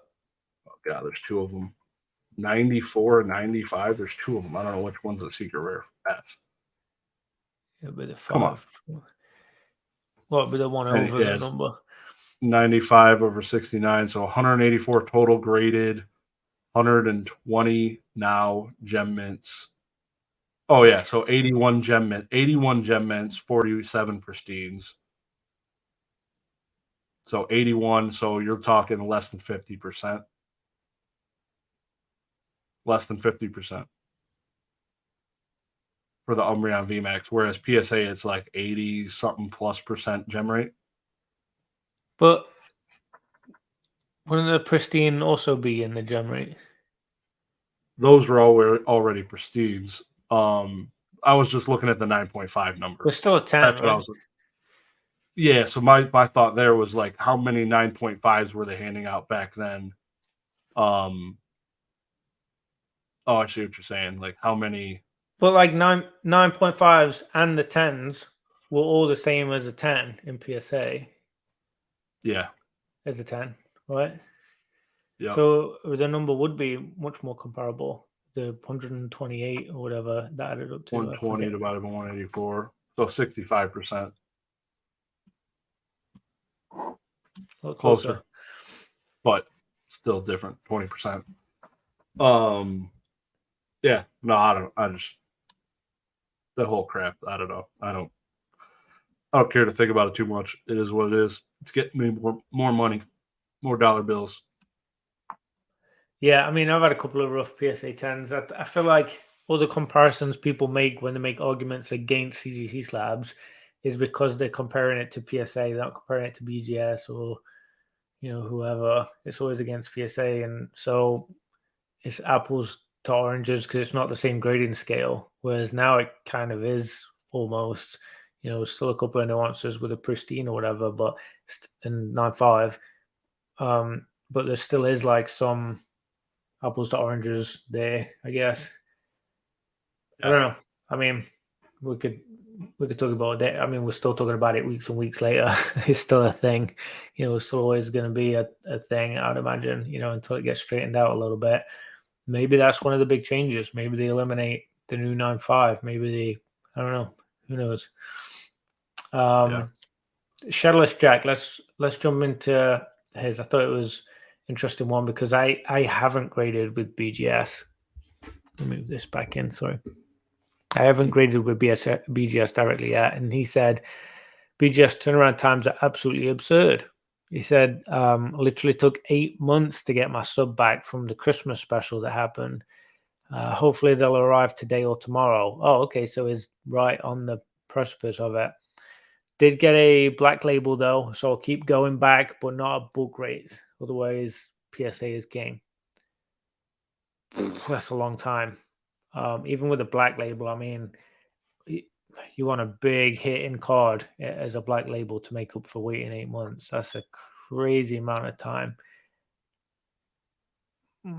God, there's two of them. 94 and 95. There's two of them. I don't know which one's a secret rare. It'll be the 5. Come on. What would be the one over the number? 95 over 69. So 184 total graded. 120 now gem mints. Oh yeah, so 81 gem mints, 47 pristines. So 81, so you're talking less than 50%. Less than 50% for the Umbreon VMAX, whereas PSA it's like 80 something plus percent gem rate. But wouldn't the pristine also be in the gem rate? Those were already pristines. I was just looking at the 9.5 number. It's still a 10. That's right? what I was looking. Yeah, so my thought there was like, how many 9.5s were they handing out back then? Oh, I see what you're saying. Like how many? But like 9.5s and the 10s were all the same as a 10 in PSA. Yeah. As a 10, right? Yeah. So the number would be much more comparable. The 128 or whatever that added up to. 120 divided by 184. So 65%. Closer. But still different, 20%. Yeah, no, I just the whole crap. I don't know. I don't care to think about it too much. It is what it is. It's getting me more money, more dollar bills. Yeah, I mean, I've had a couple of rough PSA 10s. I feel like all the comparisons people make when they make arguments against CGC slabs is because they're comparing it to PSA. They're not comparing it to BGS or, whoever. It's always against PSA. And so it's apples to oranges because it's not the same grading scale. Whereas now it kind of is almost, still a couple of nuances with a pristine or whatever, but in 9.5. But there still is like some apples to oranges there, I guess. Yeah. I don't know. I mean, we could talk about it. I mean, we're still talking about it weeks and weeks later. It's still a thing. It's still always going to be a thing, I'd imagine, until it gets straightened out a little bit. Maybe that's one of the big changes. Maybe they eliminate the new 9.5. Maybe I don't know. Who knows? Shadowless Jack, let's jump into his. I thought it was interesting one because I haven't graded with BGS. Let me move this back in. Sorry, I haven't graded with BGS directly yet, and he said BGS turnaround times are absolutely absurd. He said literally took 8 months to get my sub back from the Christmas special that happened. Hopefully they'll arrive today or tomorrow. Oh, okay, so he's right on the precipice of it. Did get a black label though, so I'll keep going back, but not at bulk rates. Otherwise, PSA is king. That's a long time. Even with a black label, I mean, you want a big hitting card as a black label to make up for waiting 8 months. That's a crazy amount of time.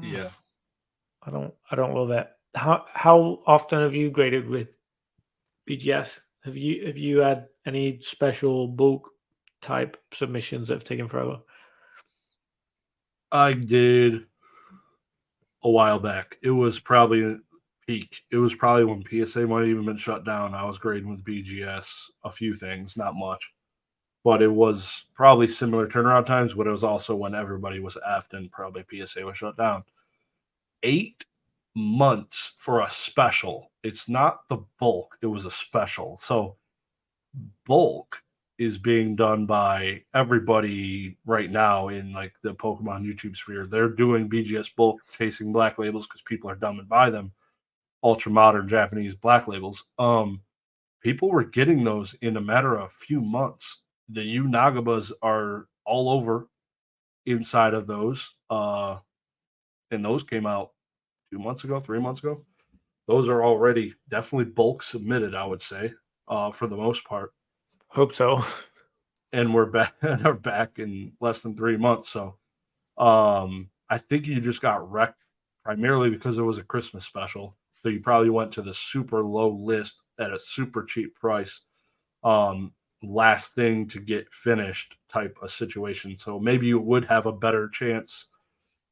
Yeah. I don't love it. How often have you graded with BGS? Have you had any special bulk type submissions that have taken forever? I did a while back. It was probably peak. It was probably when PSA might have even been shut down. I was grading with BGS a few things, not much. But it was probably similar turnaround times, but it was also when everybody was effed and probably PSA was shut down. 8 months for a special. It's not the bulk, it was a special. So bulk is being done by everybody right now in like the Pokemon YouTube sphere. They're doing BGS bulk chasing black labels because people are dumb and buy them. Ultra modern Japanese black labels. People were getting those in a matter of a few months. The U Nagabas are all over inside of those. And those came out 2 months ago, 3 months ago. Those are already definitely bulk submitted, I would say, for the most part. Hope so. And we're back in less than 3 months. So I think you just got wrecked primarily because it was a Christmas special. So you probably went to the super low list at a super cheap price. Last thing to get finished type of situation. So maybe you would have a better chance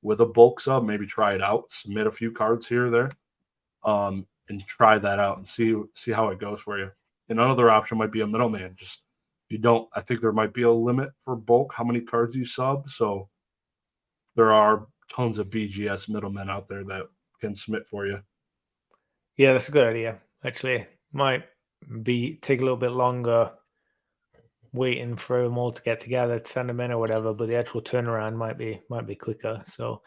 with a bulk sub. Maybe try it out, submit a few cards here or there, and try that out and see how it goes for you. And another option might be a middleman. Just you don't. I think there might be a limit for bulk how many cards you sub. So there are tons of BGS middlemen out there that can submit for you. Yeah, that's a good idea. Actually, might take a little bit longer waiting for them all to get together to send them in or whatever, but the actual turnaround might be quicker. So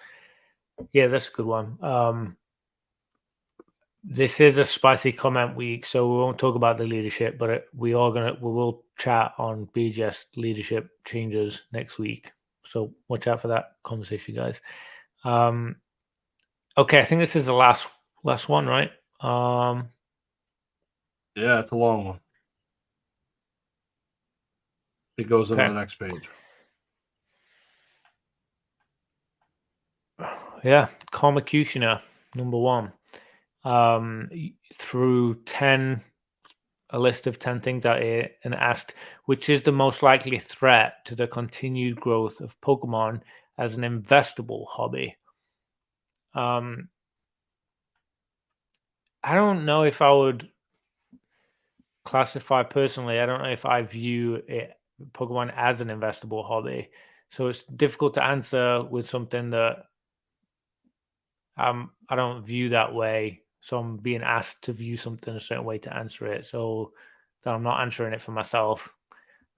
yeah, that's a good one. This is a spicy comment week, so we won't talk about the leadership, but we will chat on BGS leadership changes next week. So watch out for that conversation, guys. Okay, I think this is the last one, right? Yeah, it's a long one. It goes on the next page. Yeah, Karmakushina, number 1. Through a list of 10 things out here and asked which is the most likely threat to the continued growth of Pokemon as an investable hobby. I don't know if I would classify personally. I don't know if I view Pokemon as an investable hobby. So it's difficult to answer with something that I don't view that way. So I'm being asked to view something a certain way to answer it. So that I'm not answering it for myself.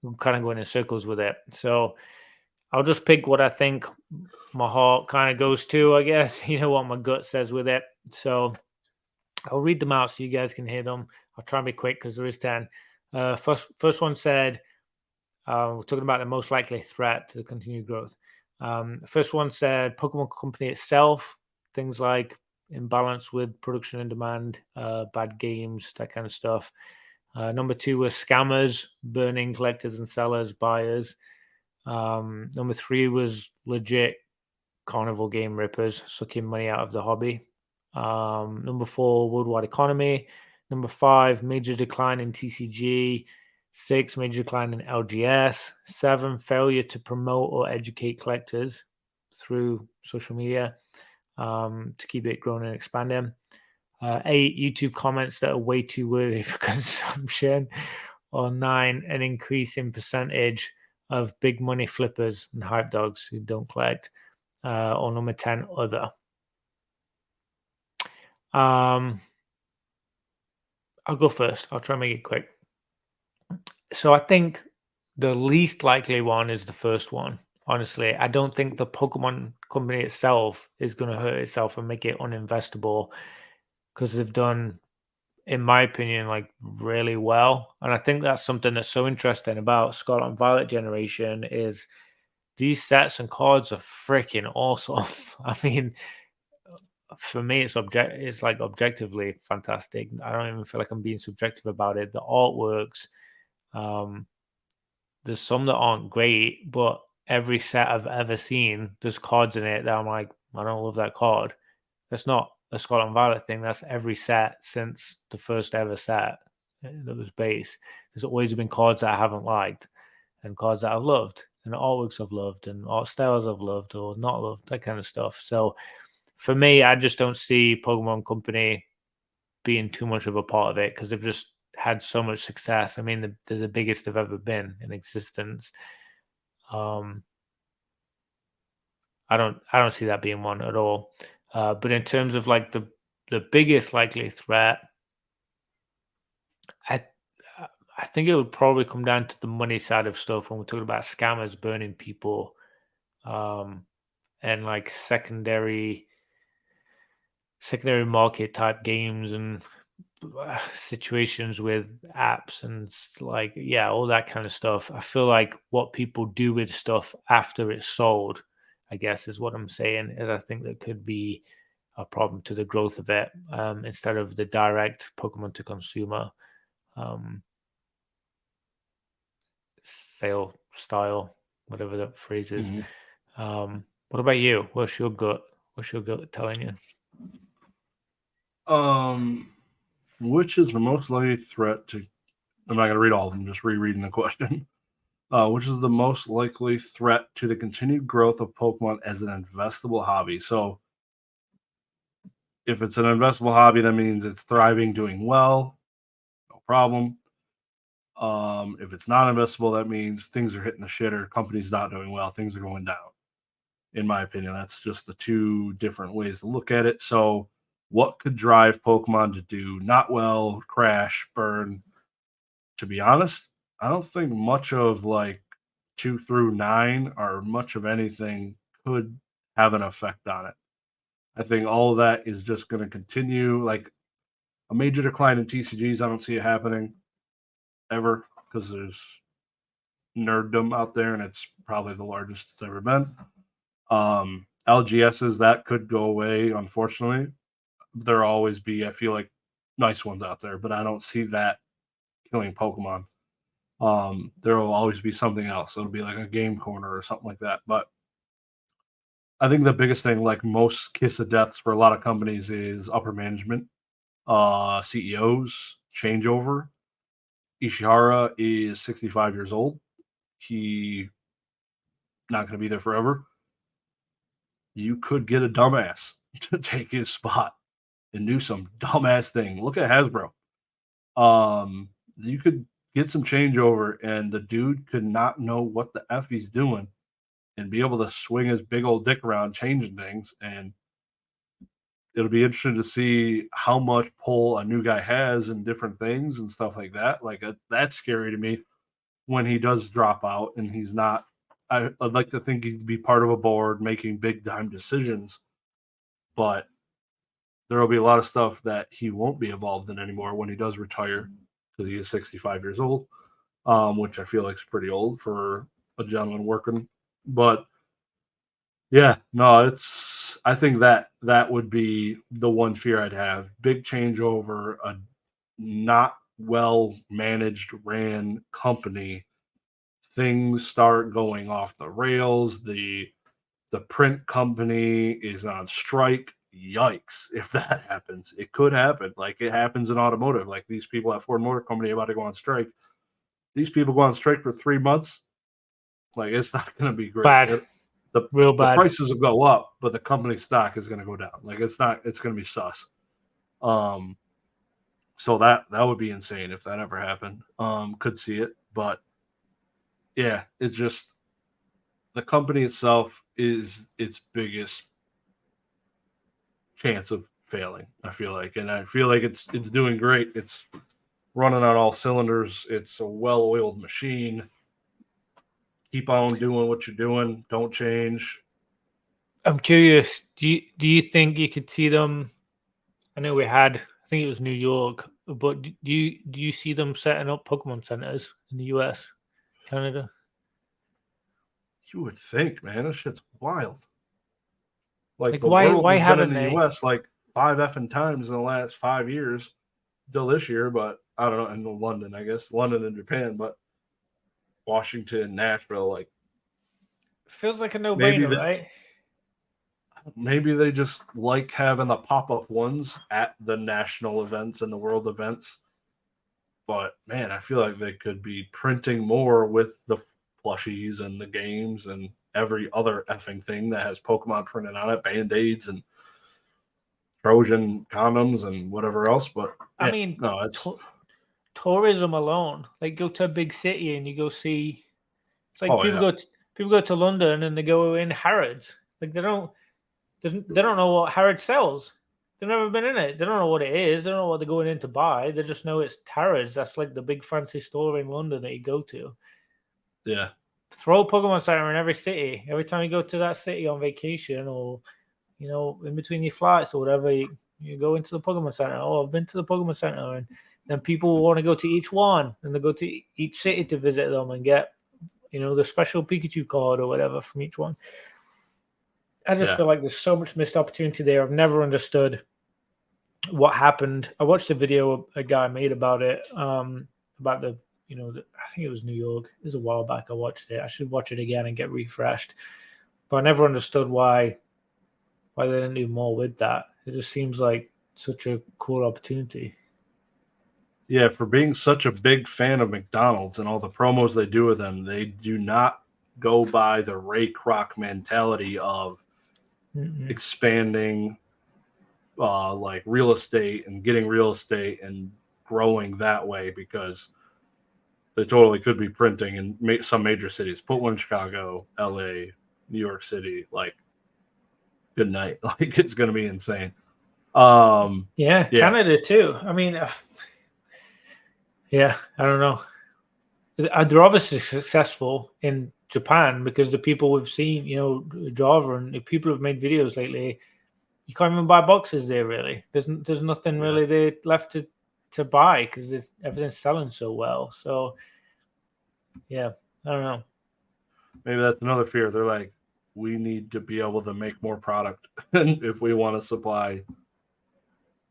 I'm kind of going in circles with it. So I'll just pick what I think my heart kind of goes to, I guess. You know what my gut says with it. So I'll read them out so you guys can hear them. I'll try and be quick because there is 10. First one said, we're talking about the most likely threat to the continued growth. First one said Pokemon Company itself, things like imbalance with production and demand, bad games, that kind of stuff. Number 2 was scammers, burning collectors and sellers, buyers. Number 3 was legit carnival game rippers, sucking money out of the hobby. Number 4, worldwide economy. Number 5, major decline in TCG. 6, major decline in LGS. 7, failure to promote or educate collectors through social media to keep it growing and expanding. 8, YouTube comments that are way too wordy for consumption. Or 9, an increase in percentage of big money flippers and hype dogs who don't collect. Or number 10, other. I'll go first. I'll try and make it quick. So I think the least likely one is the first one. Honestly, I don't think the Pokemon Company itself is going to hurt itself and make it uninvestable because they've done, in my opinion, like really well. And I think that's something that's so interesting about Scarlet and Violet generation is these sets and cards are freaking awesome. I mean, for me, it's like objectively fantastic. I don't even feel like I'm being subjective about it. The artworks, there's some that aren't great, but every set I've ever seen, there's cards in it that I'm like, I don't love that card. That's not a Scarlet and Violet thing. That's every set since the first ever set that was base. There's always been cards that I haven't liked and cards that I've loved and artworks I've loved and art styles I've loved or not loved, that kind of stuff. So for me, I just don't see Pokemon Company being too much of a part of it because they've just had so much success. I mean, they're the biggest they've ever been in existence. I don't see that being one at all. But in terms of like the biggest likely threat, I think it would probably come down to the money side of stuff when we're talking about scammers burning people, and like secondary market type games and situations with apps and like, yeah, all that kind of stuff. I feel like what people do with stuff after it's sold, I guess is what I'm saying, is I think that could be a problem to the growth of it, instead of the direct Pokemon to consumer sale style, whatever that phrase is. What about you? What's your gut telling you? Which is the most likely threat to? I'm not going to read all of them. Just rereading the question. Which is the most likely threat to the continued growth of Pokemon as an investable hobby? So, if it's an investable hobby, that means it's thriving, doing well, no problem. If it's not investable, that means things are hitting the shitter. Company's not doing well. Things are going down. In my opinion, that's just the two different ways to look at it. So, what could drive Pokemon to do not well, crash, burn? To be honest, I don't think much of like 2 through 9 or much of anything could have an effect on it. I think all of that is just going to continue. Like a major decline in TCGs, I don't see it happening ever because there's nerddom out there and it's probably the largest it's ever been. LGSs, that could go away, unfortunately. There'll always be, I feel like, nice ones out there, but I don't see that killing Pokemon. There will always be something else. It'll be like a game corner or something like that. But I think the biggest thing, like most kiss of deaths for a lot of companies, is upper management, CEOs, changeover. Ishihara is 65 years old. He not going to be there forever. You could get a dumbass to take his spot and do some dumbass thing. Look at Hasbro. You could get some changeover, and the dude could not know what the F he's doing and be able to swing his big old dick around changing things. And it'll be interesting to see how much pull a new guy has in different things and stuff like that. Like, that's scary to me when he does drop out and he's not. I'd like to think he'd be part of a board making big time decisions, but there will be a lot of stuff that he won't be involved in anymore when he does retire because he is 65 years old, which I feel like is pretty old for a gentleman working. But yeah, no, I think that would be the one fear I'd have. Big changeover, a not well managed ran company, things start going off the rails. The print company is on strike. Yikes! If that happens, it could happen. Like it happens in automotive. Like these people at Ford Motor Company about to go on strike. These people go on strike for 3 months. Like it's not going to be great. Bad. Real bad. The prices will go up, but the company stock is going to go down. Like it's not. It's going to be sus. So that would be insane if that ever happened. Could see it, but yeah, it's just the company itself is its biggest chance of failing. I feel like, and I feel like it's doing great. It's running on all cylinders. It's a well-oiled machine. Keep on doing what you're doing. Don't change. I'm curious. Do you think you could see them? I know we had, I think it was New York, but do you see them setting up Pokemon centers in the US, Canada? You would think, man, this shit's wild. Like the why Worlds has been haven't in the they? U.S. like 5 effing times in the last 5 years, till this year. But I don't know, in London, I guess London and Japan, but Washington, Nashville, like Feels like a maybe no-brainer, that right? maybe they just like having the pop-up ones at the national events and the world events. But man, I feel like they could be printing more with the plushies and the games and every other effing thing that has Pokemon printed on it, Band-Aids and Trojan condoms and whatever else. But I yeah, mean, no, it's tourism alone. Like, go to a big city and you go see. It's like oh yeah, people go to London and they go in Harrods. Like they don't know what Harrods sells. They've never been in it. They don't know what it is. They don't know what they're going in to buy. They just know it's Harrods. That's like the big fancy store in London that you go to. yeah, Throw a Pokemon Center in every city. Every time you go to that city on vacation or, in between your flights or whatever, you go into the Pokemon Center. Oh, I've been to the Pokemon Center. And then people will want to go to each one and they go to each city to visit them and get, the special Pikachu card or whatever from each one. I just yeah. feel like there's so much missed opportunity there. I've never understood what happened. I watched a video a guy made about it, about the, I think it was New York. It was a while back I watched it. I should watch it again and get refreshed. But I never understood why they didn't do more with that. It just seems like such a cool opportunity. Yeah, for being such a big fan of McDonald's and all the promos they do with them, they do not go by the Ray Kroc mentality of expanding like real estate and getting real estate and growing that way, because they totally could be printing in some major cities. Put one in Chicago, LA, New York City, like good night. Like it's going to be insane. Yeah, Canada too. I mean, yeah, I don't know. They're obviously successful in Japan because the people we've seen, Java, and if people have made videos lately, you can't even buy boxes there really. There's nothing really there left to buy because everything's selling so well. So yeah, I don't know. Maybe that's another fear. They're like, we need to be able to make more product if we want to supply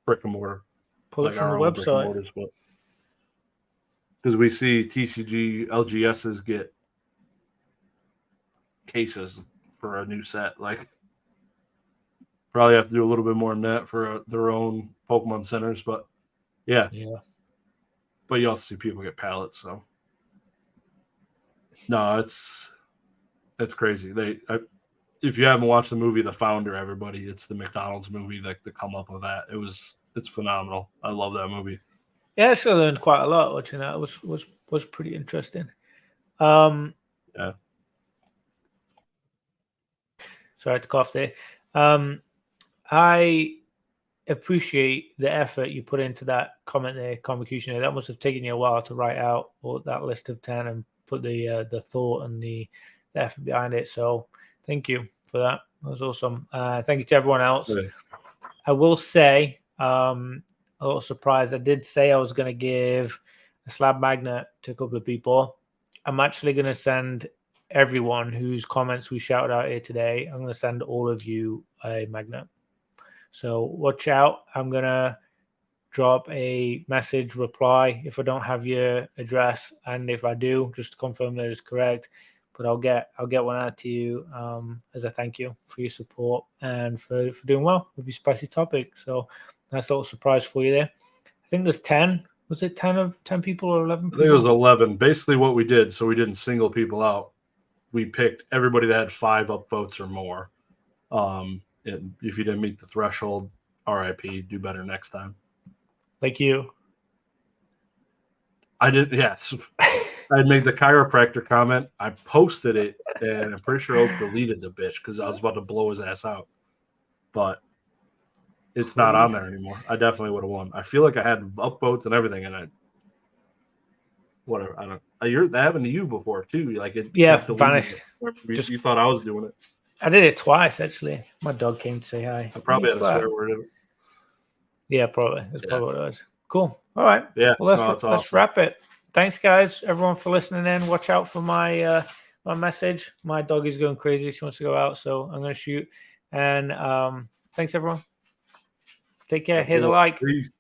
brick and mortar. Pull it from the website. Because we see TCG LGSs get cases for a new set. Like, probably have to do a little bit more than that for their own Pokemon centers. But yeah. But you also see people get pallets. So no, it's crazy. If you haven't watched the movie The Founder, everybody, it's the McDonald's movie, like the come up of that. It's phenomenal. I love that movie. Yeah, I actually learned quite a lot watching that. It was pretty interesting. Yeah. Sorry to cough there. I appreciate the effort you put into that comment there, Convocation. That must have taken you a while to write out or that list of 10 and put the thought and the effort behind it. So thank you for that. That was awesome. Thank you to everyone else. Okay. I will say, a little surprised. I did say I was going to give a slab magnet to a couple of people. I'm actually going to send everyone whose comments we shouted out here today. I'm going to send all of you a magnet. So watch out. I'm going to drop a message reply if I don't have your address, and if I do, just to confirm that it's correct. But I'll get one out to you as a thank you for your support and for doing well with your spicy topic. So nice little surprise for you there. I think there's 10. Was it 10 people or 11 people? I think it was 11. Basically what we did, so we didn't single people out. We picked everybody that had 5 upvotes or more. If you didn't meet the threshold, RIP, do better next time. Like you. I did, yes. I made the chiropractor comment. I posted it, and I'm pretty sure Oak deleted the bitch because I was about to blow his ass out. But it's not on there anymore. I definitely would have won. I feel like I had upvotes and everything, and whatever. I don't. That happened to you before too. Like it. Yeah, vanished. You thought I was doing it. I did it twice actually. My dog came to say hi. I probably had a swear word in it. Yeah, probably. That's probably what it was. Cool. All right. Yeah. Well, let's wrap it. Thanks, guys, everyone, for listening in. Watch out for my my message. My dog is going crazy. She wants to go out, so I'm going to shoot. And thanks, everyone. Take care. Hit the like. Peace.